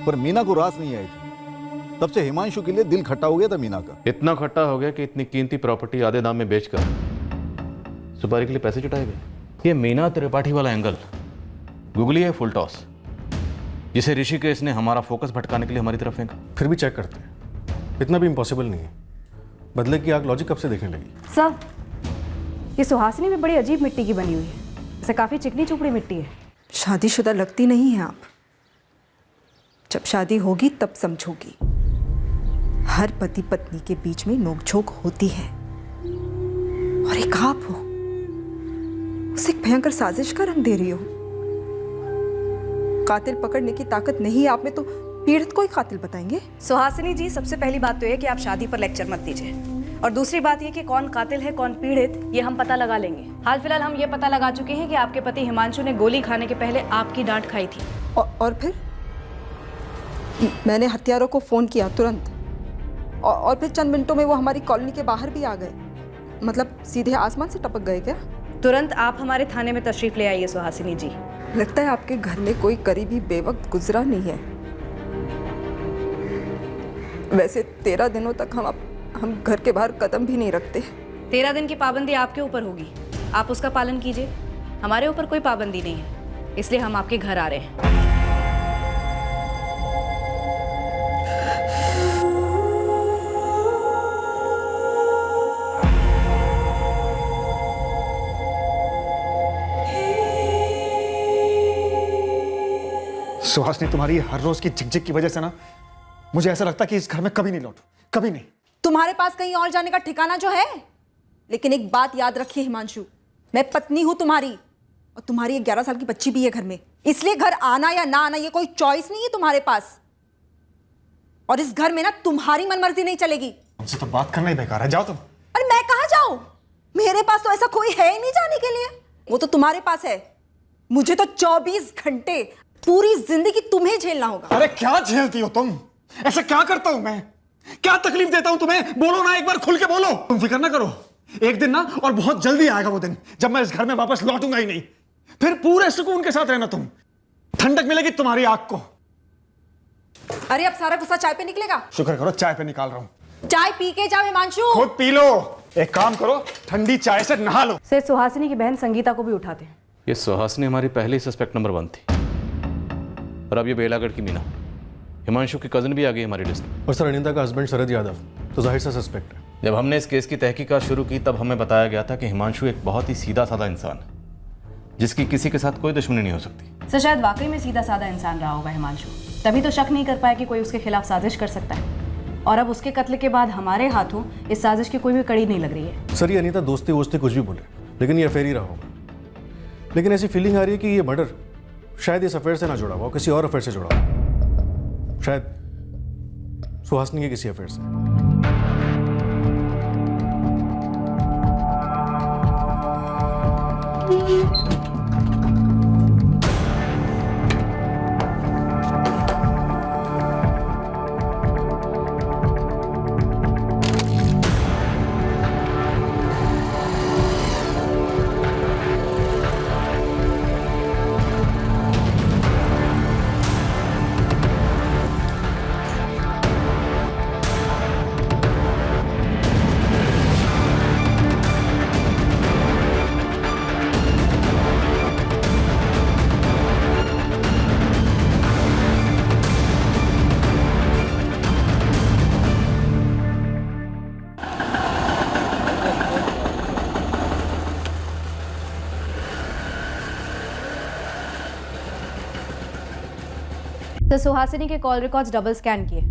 पर मीना को रास नहीं आई थी। तब से हिमांशु के लिए दिल खट्टा हो गया था मीना का। इतना खट्टा हो गया कि इतनी कीमती प्रॉपर्टी आधे दाम में बेचकर सुपारी के लिए पैसे जुटाए गए। ये मीना त्रिपाठी वाला एंगल गूगली है फुल टॉस, जिसे ऋषिकेश ने हमारा फोकस भटकाने के लिए हमारी तरफ फेंका। फिर भी चेक करते हैं, इतना भी इम्पॉसिबल नहीं है। बदले की आग लॉजिक कब से देखने लगी? सब ये सुहासिनी भी बड़ी अजीब मिट्टी की बनी हुई है, इसे काफी चिकनी चुपड़ी मिट्टी है। शादीशुदा लगती नहीं है आप। जब शादी होगी तब समझोगी। हर पति पत्नी के बीच में नोकझोंक होती है, और एक आप हो, उसे एक भयंकर साजिश का रंग दे रही हो। कातिल पकड़ने की ताकत नहीं है आप में, तो पीड़ित को ही कातिल बताएंगे? सुहासिनी जी, सबसे पहली बात तो ये कि आप शादी पर लेक्चर मत दीजिए, और दूसरी बात ये कि कौन कातिल है कौन पीड़ित ये हम पता लगा लेंगे। हाल फिलहाल हम ये पता लगा चुके हैं कि आपके पति हिमांशु ने गोली खाने के पहले आपकी डांट खाई थी। और फिर मैंने हत्यारों को फोन किया तुरंत, और फिर चंद मिनटों में वो हमारी कॉलोनी के बाहर भी आ गए। मतलब सीधे आसमान से टपक गए क्या? तुरंत आप हमारे थाने में तशरीफ ले आइए सुहासिनी जी। लगता है आपके घर में कोई करीबी बेवक्त गुजरा नहीं है। वैसे 13 दिनों तक हम घर के बाहर कदम भी नहीं रखते। 13 दिन की पाबंदी आपके ऊपर होगी, आप उसका पालन कीजिए। हमारे ऊपर कोई पाबंदी नहीं है, इसलिए हम आपके घर आ रहे हैं। सुहासिनी, तुम्हारी हर रोज की झिकझिक की वजह से ना मुझे ऐसा लगता है कि इस घर में कभी नहीं लौटूं, कभी नहीं। तुम्हारे पास कहीं और जाने का ठिकाना जो है, लेकिन एक बात याद रखिए हिमांशु, मैं पत्नी हूं तुम्हारी, और तुम्हारी एक 11 साल की बच्ची भी है घर में, इसलिए घर आना या ना आना ये कोई चॉइस नहीं है तुम्हारे पास। और इस घर में ना तुम्हारी मनमर्जी नहीं चलेगी। तुमसे तो बात करना ही बेकार है, जाओ तुम। अरे मैं कहाँ जाऊं? मेरे पास तो ऐसा कोई है ही नहीं जाने के लिए, वो तो तुम्हारे पास है। मुझे तो 24 घंटे पूरी जिंदगी तुम्हें झेलना होगा। अरे क्या झेलती हो तुम? ऐसा क्या करता हूं मैं? क्या तकलीफ देता हूं तुम्हें? बोलो ना, एक बार खुल के बोलो। तुम फिक्र ना करो, एक दिन ना, और बहुत जल्दी आएगा वो दिन जब मैं इस घर में वापस लौटूंगा ही नहीं। फिर पूरे सुकून के साथ रहना तुम, ठंडक मिलेगी तुम्हारी आंख को। अरे अब सारा गुस्सा चाय पे निकलेगा? शुक्र करो चाय पे निकाल रहा हूं। चाय पी के जाओ हिमांशु। खुद पी लो। एक काम करो, ठंडी चाय से नहा लो। से सुहासिनी की बहन संगीता को भी उठाते हैं। ये सुहासिनी हमारी पहली सस्पेक्ट नंबर 1 थी, और अब ये बेलागढ़ की मीना, हिमांशु की कजन भी आ गई हमारी लिस्ट में। और सर, अनिता का हस्बैंड शरद यादव तो जाहिर सा सस्पेक्ट है। जब हमने इस केस की तहकीकात शुरू की तब हमें बताया गया था कि हिमांशु एक बहुत ही सीधा साधा इंसान है, जिसकी किसी के साथ कोई दुश्मनी नहीं हो सकती। सर, शायद वाकई में सीधा साधा इंसान रहा होगा हिमांशु, तभी तो शक नहीं कर पाया कि कोई उसके खिलाफ साजिश कर सकता है। और अब उसके कत्ल के बाद हमारे हाथों इस साजिश की कोई भी कड़ी नहीं लग रही है। सर, ये अनिता दोस्ती वोस्ती कुछ भी बोले, लेकिन ये अफेयर ही रहा होगा। लेकिन ऐसी फीलिंग आ रही है कि ये मर्डर शायद इस अफेयर से ना जुड़ा हुआ, किसी और अफेयर से जुड़ा हुआ, शायद सुहासिनी के किसी अफेयर से। तो सुहासिनी के कॉल रिकॉर्ड्स डबल स्कैन किए,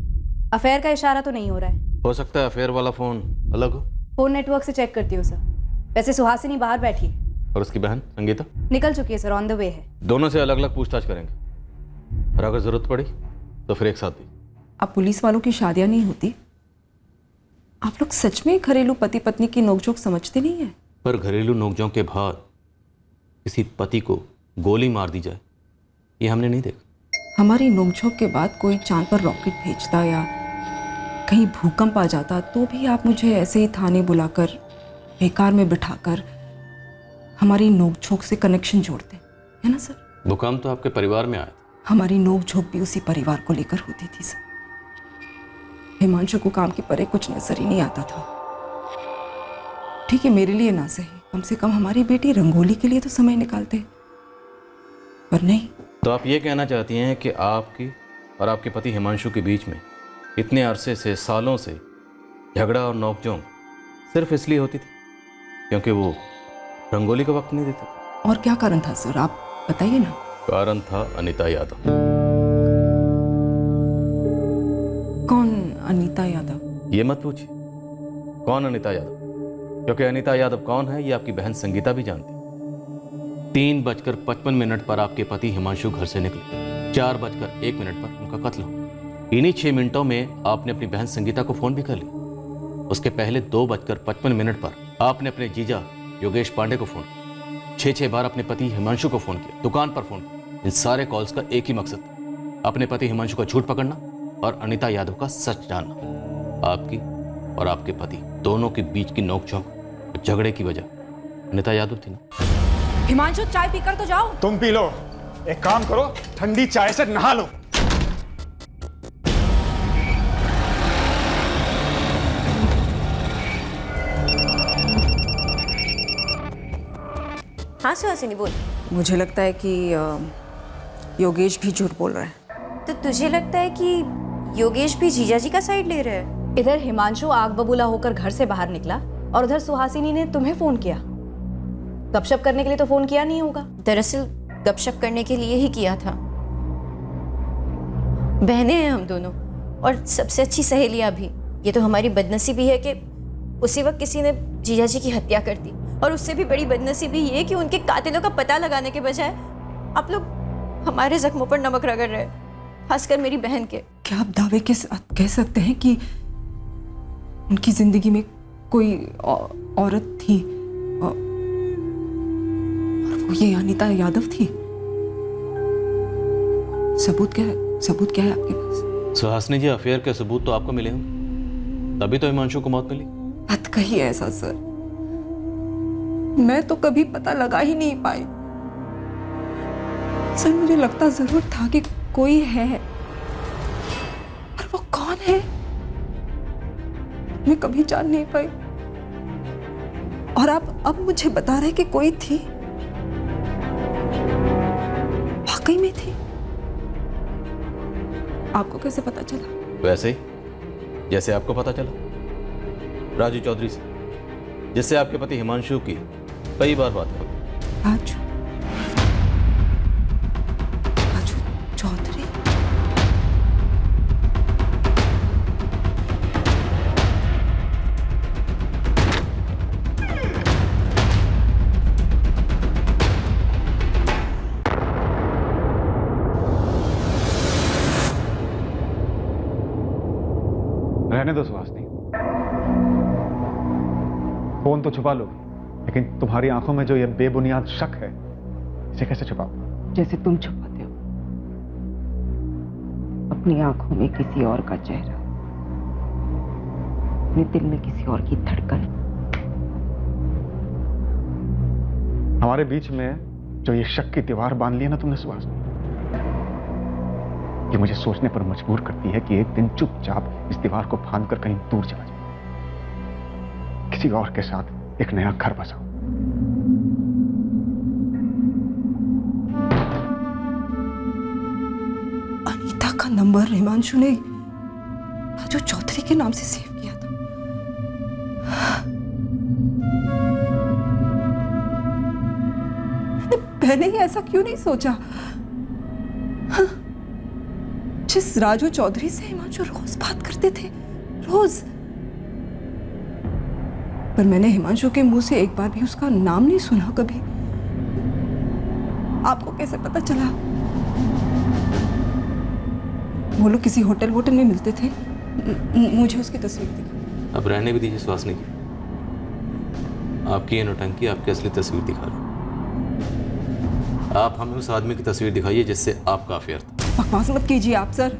अफेयर का इशारा तो नहीं हो रहा है। हो सकता है अफेयर वाला फोन अलग हो। फोन नेटवर्क से चेक करती हूँ सर। वैसे सुहासिनी बाहर बैठी है। और उसकी बहन संगीता निकल चुकी है सर, ऑन द वे है। दोनों से अलग अलग पूछताछ करेंगे, और अगर जरूरत पड़ी तो फिर एक साथ भी। अब पुलिस वालों की शादियां नहीं होती। आप लोग सच में घरेलू पति पत्नी की नोकझोंक समझते नहीं है? पर घरेलू नोकझोंक के बाद किसी पति को गोली मार दी जाए, ये हमने नहीं देखा। हमारी नोकझोंक के बाद कोई चांद पर रॉकेट भेजता या कहीं भूकंप आ जाता तो भी आप मुझे ऐसे ही थाने बुलाकर बेकार में बिठाकर हमारी नोकझोंक से कनेक्शन जोड़ते, है ना सर? भूकंप तो आपके परिवार में आया। हमारी नोकझोंक भी उसी परिवार को लेकर होती थी सर। हिमांशु को काम के परे कुछ नजर ही नहीं आता था। ठीक है, मेरे लिए ना सही, कम से कम हमारी बेटी रंगोली के लिए तो समय निकालते, पर नहीं। तो आप ये कहना चाहती हैं कि आपकी और आपके पति हिमांशु के बीच में इतने अरसे से, सालों से झगड़ा और नोकझोंक सिर्फ इसलिए होती थी क्योंकि वो रंगोली का वक्त नहीं देते थे? और क्या कारण था सर, आप बताइए ना। कारण था अनीता यादव। कौन अनीता यादव? ये मत पूछिए कौन अनीता यादव, क्योंकि अनीता यादव कौन है ये आपकी बहन संगीता भी जानती। 3:55 पर आपके पति हिमांशु घर से निकले, 4:01 पर उनका कत्ल हुआ। इन्हीं 6 मिनटों में आपने अपनी बहन संगीता को फोन भी कर लिया। उसके पहले 2:55 पर आपने अपने जीजा योगेश पांडे को फोन किया। 6 बार अपने पति हिमांशु को फोन किया, दुकान पर फोन किया। इन सारे कॉल्स का एक ही मकसद था, अपने पति हिमांशु का झूठ पकड़ना और अनीता यादव का सच जानना। आपकी और आपके पति दोनों के बीच की नोकझोंक, झगड़े की वजह अनीता यादव थी ना। हिमांशु चाय पीकर तो जाओ। तुम पी लो, एक काम करो, ठंडी चाय से नहा लो। हाँ सुहासिनी बोल। मुझे लगता है कि योगेश भी झूठ बोल रहा है। तो तुझे लगता है कि योगेश भी जीजा जी का साइड ले रहा है? इधर हिमांशु आग बबूला होकर घर से बाहर निकला और उधर सुहासिनी ने तुम्हें फोन किया। गपशप करने के लिए तो फोन किया नहीं होगा। दरअसल गपशप करने के लिए ही किया था। बहनें हैं हम दोनों और सबसे अच्छी सहेलियां भी। ये तो हमारी बदनसीबी है कि उसी वक्त किसी ने जीजा जी की हत्या कर दी, और उससे भी बड़ी बदनसीबी ये कि उनके कातिलों का पता लगाने के बजाय आप लोग हमारे जख्मों पर नमक रगड़ रहे, खासकर मेरी बहन के। क्या आप दावे के साथ कह सकते हैं कि उनकी जिंदगी में कोई औरत थी और वो ये अनीता यादव थी? सबूत क्या है आपके पास? सुहासिनी जी, अफेयर के सबूत तो आपको मिले हों, तभी तो हिमांशु को मौत मिली। मत कहिए ऐसा सर, मैं तो कभी पता लगा ही नहीं पाई। सर मुझे लगता जरूर था कि कोई है, पर वो कौन है मैं कभी जान नहीं पाई। और आप अब मुझे बता रहे कि कोई थी, वाकई में थी। आपको कैसे पता चला? वैसे ही जैसे आपको पता चला राजू चौधरी से, जिससे आपके पति हिमांशु की कई बार बात हो गई। राजू चौधरी? रहने दो सुहासिनी, फोन तो छुपा लो, लेकिन तुम्हारी आंखों में जो ये बेबुनियाद शक है, इसे कैसे छुपाओ? जैसे तुम छुपाते हो अपनी आंखों में किसी और का चेहरा, अपने दिल में किसी और की धड़कन। हमारे बीच में जो ये शक की दीवार बांध ली है ना तुमने सुहासिनी, ये मुझे सोचने पर मजबूर करती है कि एक दिन चुपचाप इस दीवार को फांद कर कहीं दूर चला जाए, किसी और के साथ एक नया घर बसाओ। अनीता का नंबर हिमांशु ने राजू चौधरी के नाम से सेव किया था। मैंने ही ऐसा क्यों नहीं सोचा? जिस राजू चौधरी से हिमांशु रोज बात करते थे, रोज, पर मैंने हिमांशु के मुंह से एक बार भी उसका नाम नहीं सुना कभी। आपको कैसे पता चला? वो लोग किसी होटल में मिलते थे। मुझे उसकी तस्वीर दिखा। अब रहने भी दीजिए सुहासिनी की। आपकी ये नौटंकी आपकी असली तस्वीर दिखा रही। आप हमें उस आदमी की तस्वीर दिखाइए जिससे आपका अफेयर था। बकवास मत कीजिए आप सर।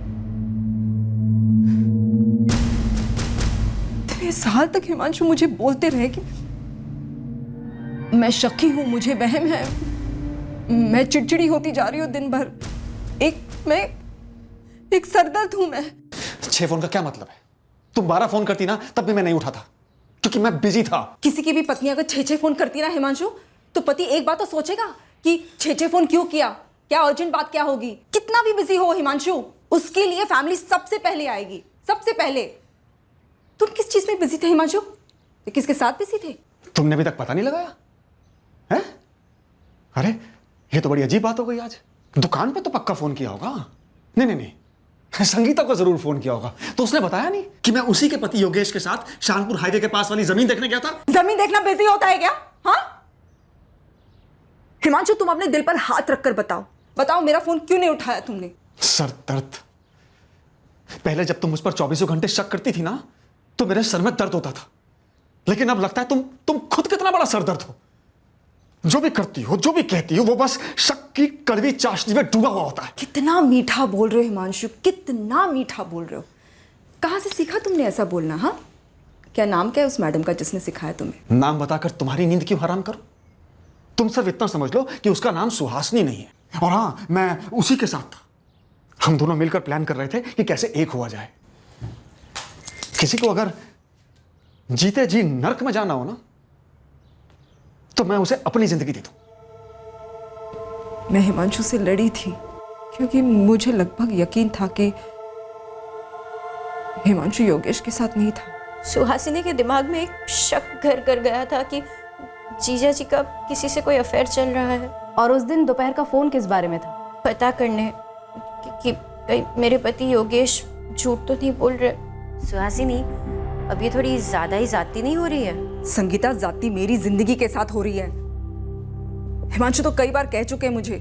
इतने साल तक हिमांशु मुझे बोलते रहे कि मैं शकी हूं, मुझे वहम है, मैं चिड़चिड़ी होती जा रही हूं दिन भर, मैं एक सरदर्द हूं मैं। 6 फोन का क्या मतलब है? तुम 12 फोन करती ना तब भी मैं नहीं उठाता क्योंकि मैं बिजी था। किसी की भी पत्नी अगर 6 फोन करती ना हिमांशु, तो पति एक बात तो सोचेगा कि 6 फोन क्यों किया, क्या अर्जेंट बात क्या होगी। कितना भी बिजी हो हिमांशु, उसके लिए फैमिली सबसे पहले आएगी, सबसे पहले। तुम किस चीज में बिजी थे हिमांशु? किसके साथ बिजी थे? तुमने अभी तक पता नहीं लगाया है? अरे ये तो बड़ी अजीब बात हो गई आज। दुकान पे तो पक्का फोन किया होगा। नहीं, संगीता को जरूर फोन किया होगा। तो उसने बताया नहीं कि मैं उसी के पति योगेश के साथ शानपुर हाईवे के पास वाली जमीन देखने गया था। जमीन देखना बिजी होता है क्या? हाँ हिमांशु, तुम अपने दिल पर हाथ रखकर बताओ मेरा फोन क्यों नहीं उठाया तुमने? सर दर्द। पहले जब तुम मुझ पर 24 घंटे शक करती थी ना, तो मेरे सर में दर्द होता था। लेकिन अब लगता है तुम खुद कितना बड़ा सरदर्द हो। जो भी करती हो, जो भी कहती हो, वो बस शक की कड़वी चाशनी में डूबा हुआ होता है। कितना मीठा बोल रहे हो हिमांशु, कितना मीठा बोल रहे हो। कहाँ से सीखा तुमने ऐसा बोलना? हाँ, क्या नाम क्या है उस मैडम का जिसने सिखाया तुम्हें? नाम बताकर तुम्हारी नींद क्यों हराम करूं? तुम सिर्फ इतना समझ लो कि उसका नाम सुहासिनी नहीं है। और हाँ, मैं उसी के साथ था। हम दोनों मिलकर प्लान कर रहे थे कि कैसे एक हुआ जाए। किसी को अगर जीते जी नर्क में जाना हो ना, तो मैं उसे अपनी जिंदगी दे दूं। मैं हिमांशु से लड़ी थी क्योंकि मुझे लगभग यकीन था कि हिमांशु योगेश के साथ नहीं था। सुहासिनी के दिमाग में एक शक घर कर गया था कि जीजा जी का किसी से कोई अफेयर चल रहा है। और उस दिन दोपहर का फोन किस बारे में था? पता करने कि कहीं मेरे पति योगेश झूठ तो नहीं बोल रहे। सुहासिनी, अब ये थोड़ी ज्यादा ही जाती नहीं हो रही है? संगीता, जाती मेरी जिंदगी के साथ हो रही है। हिमांशु तो कई बार कह चुके हैं मुझे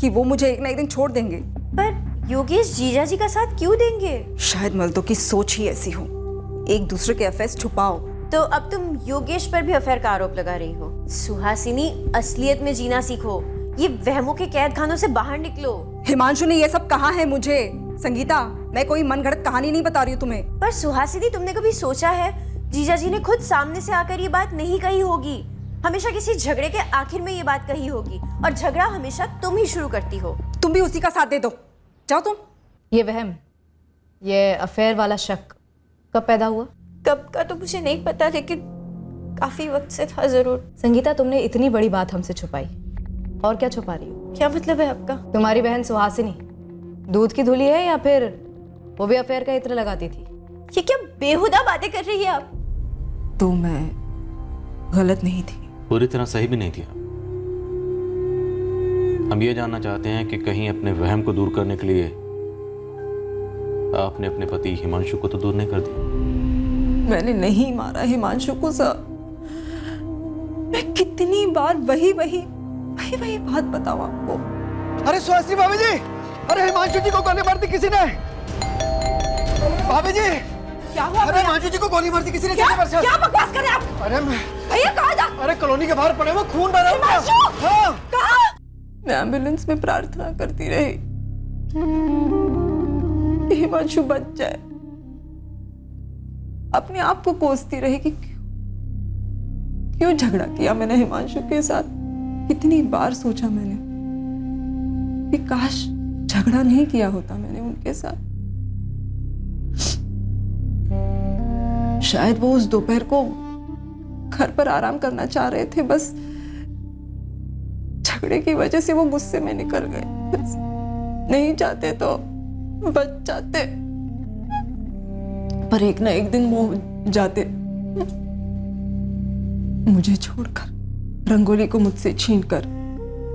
कि वो मुझे एक ना एक दिन छोड़ देंगे। पर योगेश जीजा जी का साथ क्यों देंगे? शायद मर्दों की सोच ही ऐसी हो, एक दूसरे के अफेयर्स छुपाओ। तो अब तुम योगेश पर भी अफेयर का आरोप लगा रही हो। सुहासिनी, असलियत में जीना सीखो, ये वहमों के कैद खानों से बाहर निकलो। हिमांशु ने ये सब कहा है मुझे। संगीता, मैं कोई मनगढ़ंत कहानी नहीं बता रही हूँ तुम्हें। पर सुहासिनी, तुमने कभी सोचा है जीजा जी ने खुद सामने से आकर ये बात नहीं कही होगी। हमेशा किसी झगड़े के आखिर में ये बात कही होगी, और झगड़ा हमेशा तुम ही शुरू करती हो। तुम भी उसी का साथ दे दो, जाओ तुम। ये वहम, ये अफेयर वाला शक कब पैदा हुआ? कब का तो मुझे नहीं पता, लेकिन काफी वक्त से था जरूर। संगीता, तुमने इतनी बड़ी बात हमसे छुपाई, और क्या छुपा रही हो? क्या मतलब है आपका? तुम्हारी बहन सुहासिनी दूध की धुली है या फिर वो भी अफेयर का इत्र लगाती थी? ये क्या बेहुदा बातें कर रही है आप? तो मैं गलत नहीं थी? पूरी तरह सही भी नहीं थी। हम ये जानना चाहते हैं कि कहीं अपने वहम को दूर करने के लिए आपने अपने पति हिमांशु को तो दूर नहीं कर दिया? मैंने नहीं मारा हिमांशु को सर। मैं कितनी बार वही बात बताऊं आपको। अरे सुहासिनी भाभी जी, अरे हिमांशु जी को गोली मार दी किसी ने। भाभी जी, क्या हुआ? अरे हिमांशु जी को गोली मार दी किसी ने। क्या बकवास कर रहे हैं आप? अरे भैया कहाँ जा? अरे कॉलोनी के बाहर पड़े वो खून बह रहा है। हाँ। कहाँ? मैं एम्बुलेंस में प्रार्थना करती रही हिमांशु बच जाए। अपने आप को कोसती रही कि क्यों झगड़ा किया मैंने हिमांशु के साथ। कितनी बार सोचा मैंने कि काश झगड़ा नहीं किया होता मैंने उनके साथ। शायद वो उस दोपहर को घर पर आराम करना चाह रहे थे, बस झगड़े की वजह से वो गुस्से में निकल गए। नहीं चाहते तो बच जाते, पर एक ना एक दिन वो जाते मुझे छोड़कर, रंगोली को मुझसे छीनकर।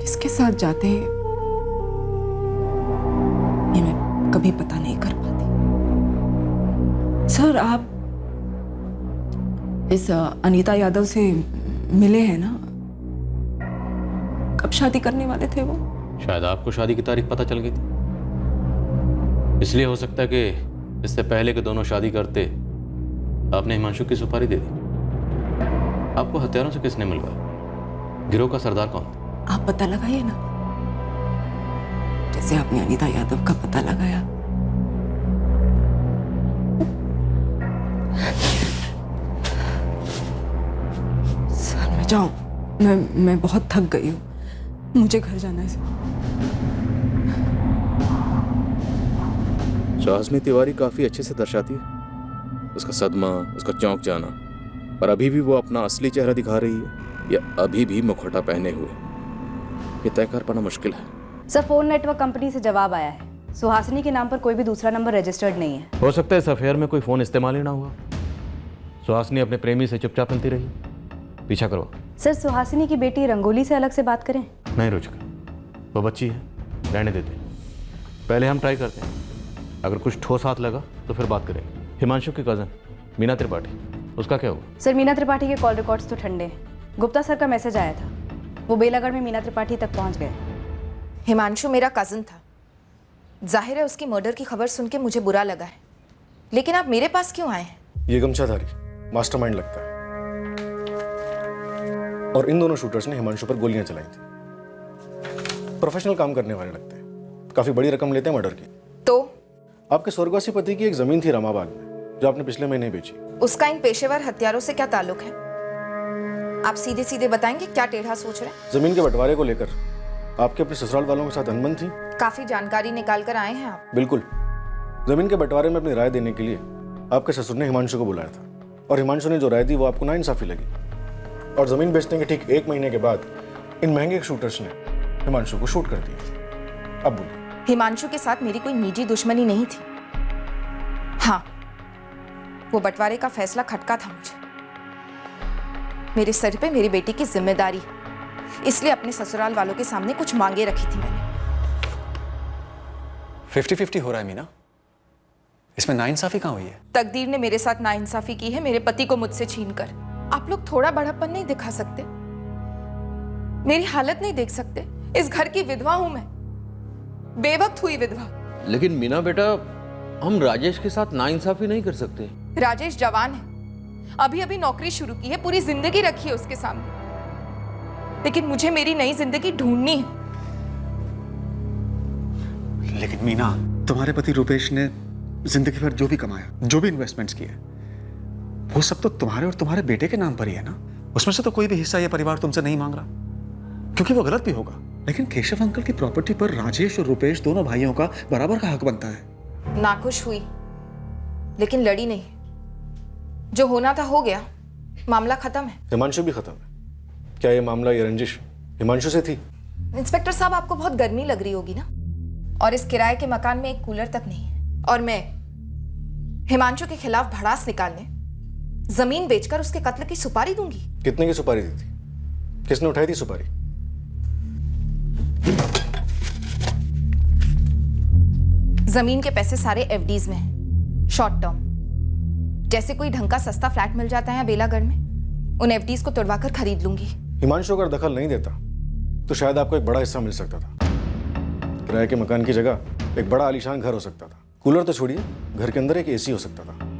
किसके साथ जाते ये मैं कभी पता नहीं कर पाती। सर आप इस अनीता यादव से मिले हैं ना? कब शादी करने वाले थे वो? शायद आपको शादी की तारीख पता चल गई थी, इसलिए हो सकता है कि इससे पहले कि दोनों शादी करते आपने हिमांशु की सुपारी दे दी। आपको हथियारों से किसने मिलवाया? गिरोह का सरदार कौन था? आप पता लगाइए ना, जैसे आपने अनीता यादव का पता लगाया। सर मैं जाऊं? मैं बहुत थक गई हूँ, मुझे घर जाना है। सुहासिनी तिवारी काफी अच्छे से दर्शाती है उसका सदमा, उसका चौंक जाना, पर अभी भी वो अपना असली चेहरा दिखा रही है या अभी भी मुखौटा पहने हुए, ये तय कर पाना मुश्किल है। सर फोन नेटवर्क कंपनी से जवाब आया है, सुहासिनी के नाम पर कोई भी दूसरा नंबर रजिस्टर्ड नहीं है। हो सकता है इस अफेयर में कोई फोन इस्तेमाल ही ना हुआ। सुहासिनी अपने प्रेमी से चुपचाप मिलती रही। पीछा करो। सर सुहासिनी की बेटी रंगोली से अलग से बात करें? नहीं रुचिका, वो बच्ची है, रहने देते। पहले हम ट्राई करते हैं, अगर कुछ ठोस हाथ लगा तो फिर बात करेंगे। हिमांशु की कजन मीना त्रिपाठी, उसका क्या हुआ? सर मीना त्रिपाठी के कॉल रिकॉर्ड्स तो ठंडे हैं। गुप्ता सर का मैसेज आया था, वो बेलागढ़ में मीना त्रिपाठी तक पहुंच गए। हिमांशु मेरा कज़न था, जाहिर है उसकी मर्डर की खबर सुन के मुझे बुरा लगा है, लेकिन आप मेरे पास क्यों आए हैं? ये गमछाधारी मास्टरमाइंड लगता है, और इन दोनों शूटर्स ने हिमांशु पर गोलियां चलाई थी। प्रोफेशनल काम करने वाले लगते हैं, काफी बड़ी रकम लेते हैं मर्डर की। तो आपके स्वर्गवासी पति की एक जमीन थी रामाबाग में, जो आपने पिछले महीने बेची। उसका इन पेशेवर हत्यारों से क्या ताल्लुक है? आप सीधे सीधे बताएंगे क्या टेढ़ा सोच रहे हैं? जमीन के बंटवारे को लेकर आपके अपने ससुराल वालों के साथ अनबन थी। काफी जानकारी निकाल कर आए हैं आप। बिल्कुल, जमीन के बंटवारे में अपनी राय देने के लिए आपके ससुर ने हिमांशु को बुलाया था, और हिमांशु ने जो राय दी वो आपको नाइंसाफी लगी, और जमीन बेचने के ठीक 1 महीने के बाद इन महंगे शूटर्स ने हिमांशु को शूट कर दिया। अब बोलिए। हिमांशु के साथ मेरी कोई निजी दुश्मनी नहीं थी। हाँ, वो बंटवारे का फैसला खटका था मुझे। मेरे सर पे मेरी बेटी की जिम्मेदारी है, इसलिए अपने ससुराल वालों के सामने कुछ मांगे रखी थी मैंने। 50-50 हो रहा है मीना, इसमें नाइंसाफी कहाँ हुई है? तकदीर ने मेरे साथ नाइंसाफी की है, मेरे पति को मुझसे छीनकर। आप लोग थोड़ा बड़ापन नहीं दिखा सकते? मेरी हालत नहीं देख सकते? इस घर की विधवा हूं मैं, बेवक्त हुई विधवा। लेकिन मीना बेटा, हम राजेश के साथ नाइंसाफी नहीं कर सकते। राजेश जवान है, अभी अभी नौकरी शुरू की है, पूरी जिंदगी रखी है उसके सामने, लेकिन मुझे मेरी नई जिंदगी ढूंढनी है। लेकिन मीना, तुम्हारे पति रुपेश ने जिंदगी भर जो भी कमाया, जो भी इन्वेस्टमेंट्स किए, वो सब तो तुम्हारे और तुम्हारे बेटे के नाम पर ही है ना। उसमें से तो कोई भी हिस्सा ये परिवार तुमसे नहीं मांग रहा, क्योंकि वो गलत भी होगा। लेकिन केशव अंकल की प्रॉपर्टी पर राजेश और रुपेश दोनों भाइयों का बराबर का हक बनता है। नाखुश हुई, लेकिन लड़ी नहीं। जो होना था हो गया, मामला खत्म है। हिमांशु भी खत्म है। क्या ये मामला, ये रंजिश हिमांशु से थी? इंस्पेक्टर साहब, आपको बहुत गर्मी लग रही होगी ना, और इस किराए के मकान में एक कूलर तक नहीं है, और मैं हिमांशु के खिलाफ भड़ास निकालने जमीन बेचकर उसके कत्ल की सुपारी दूंगी। कितने की सुपारी दी थी? किसने उठाई थी सुपारी? जमीन के पैसे सारे एफडीज में हैं, शॉर्ट टर्म। जैसे कोई ढंग का सस्ता फ्लैट मिल जाता है बेलागढ़ में, उन एफडीज को तुड़वाकर खरीद लूंगी। हिमांशु अगर दखल नहीं देता तो शायद आपको एक बड़ा हिस्सा मिल सकता था। किराए के मकान की जगह एक बड़ा आलीशान घर हो सकता था। कूलर तो छोड़िए, घर के अंदर एक एसी हो सकता था।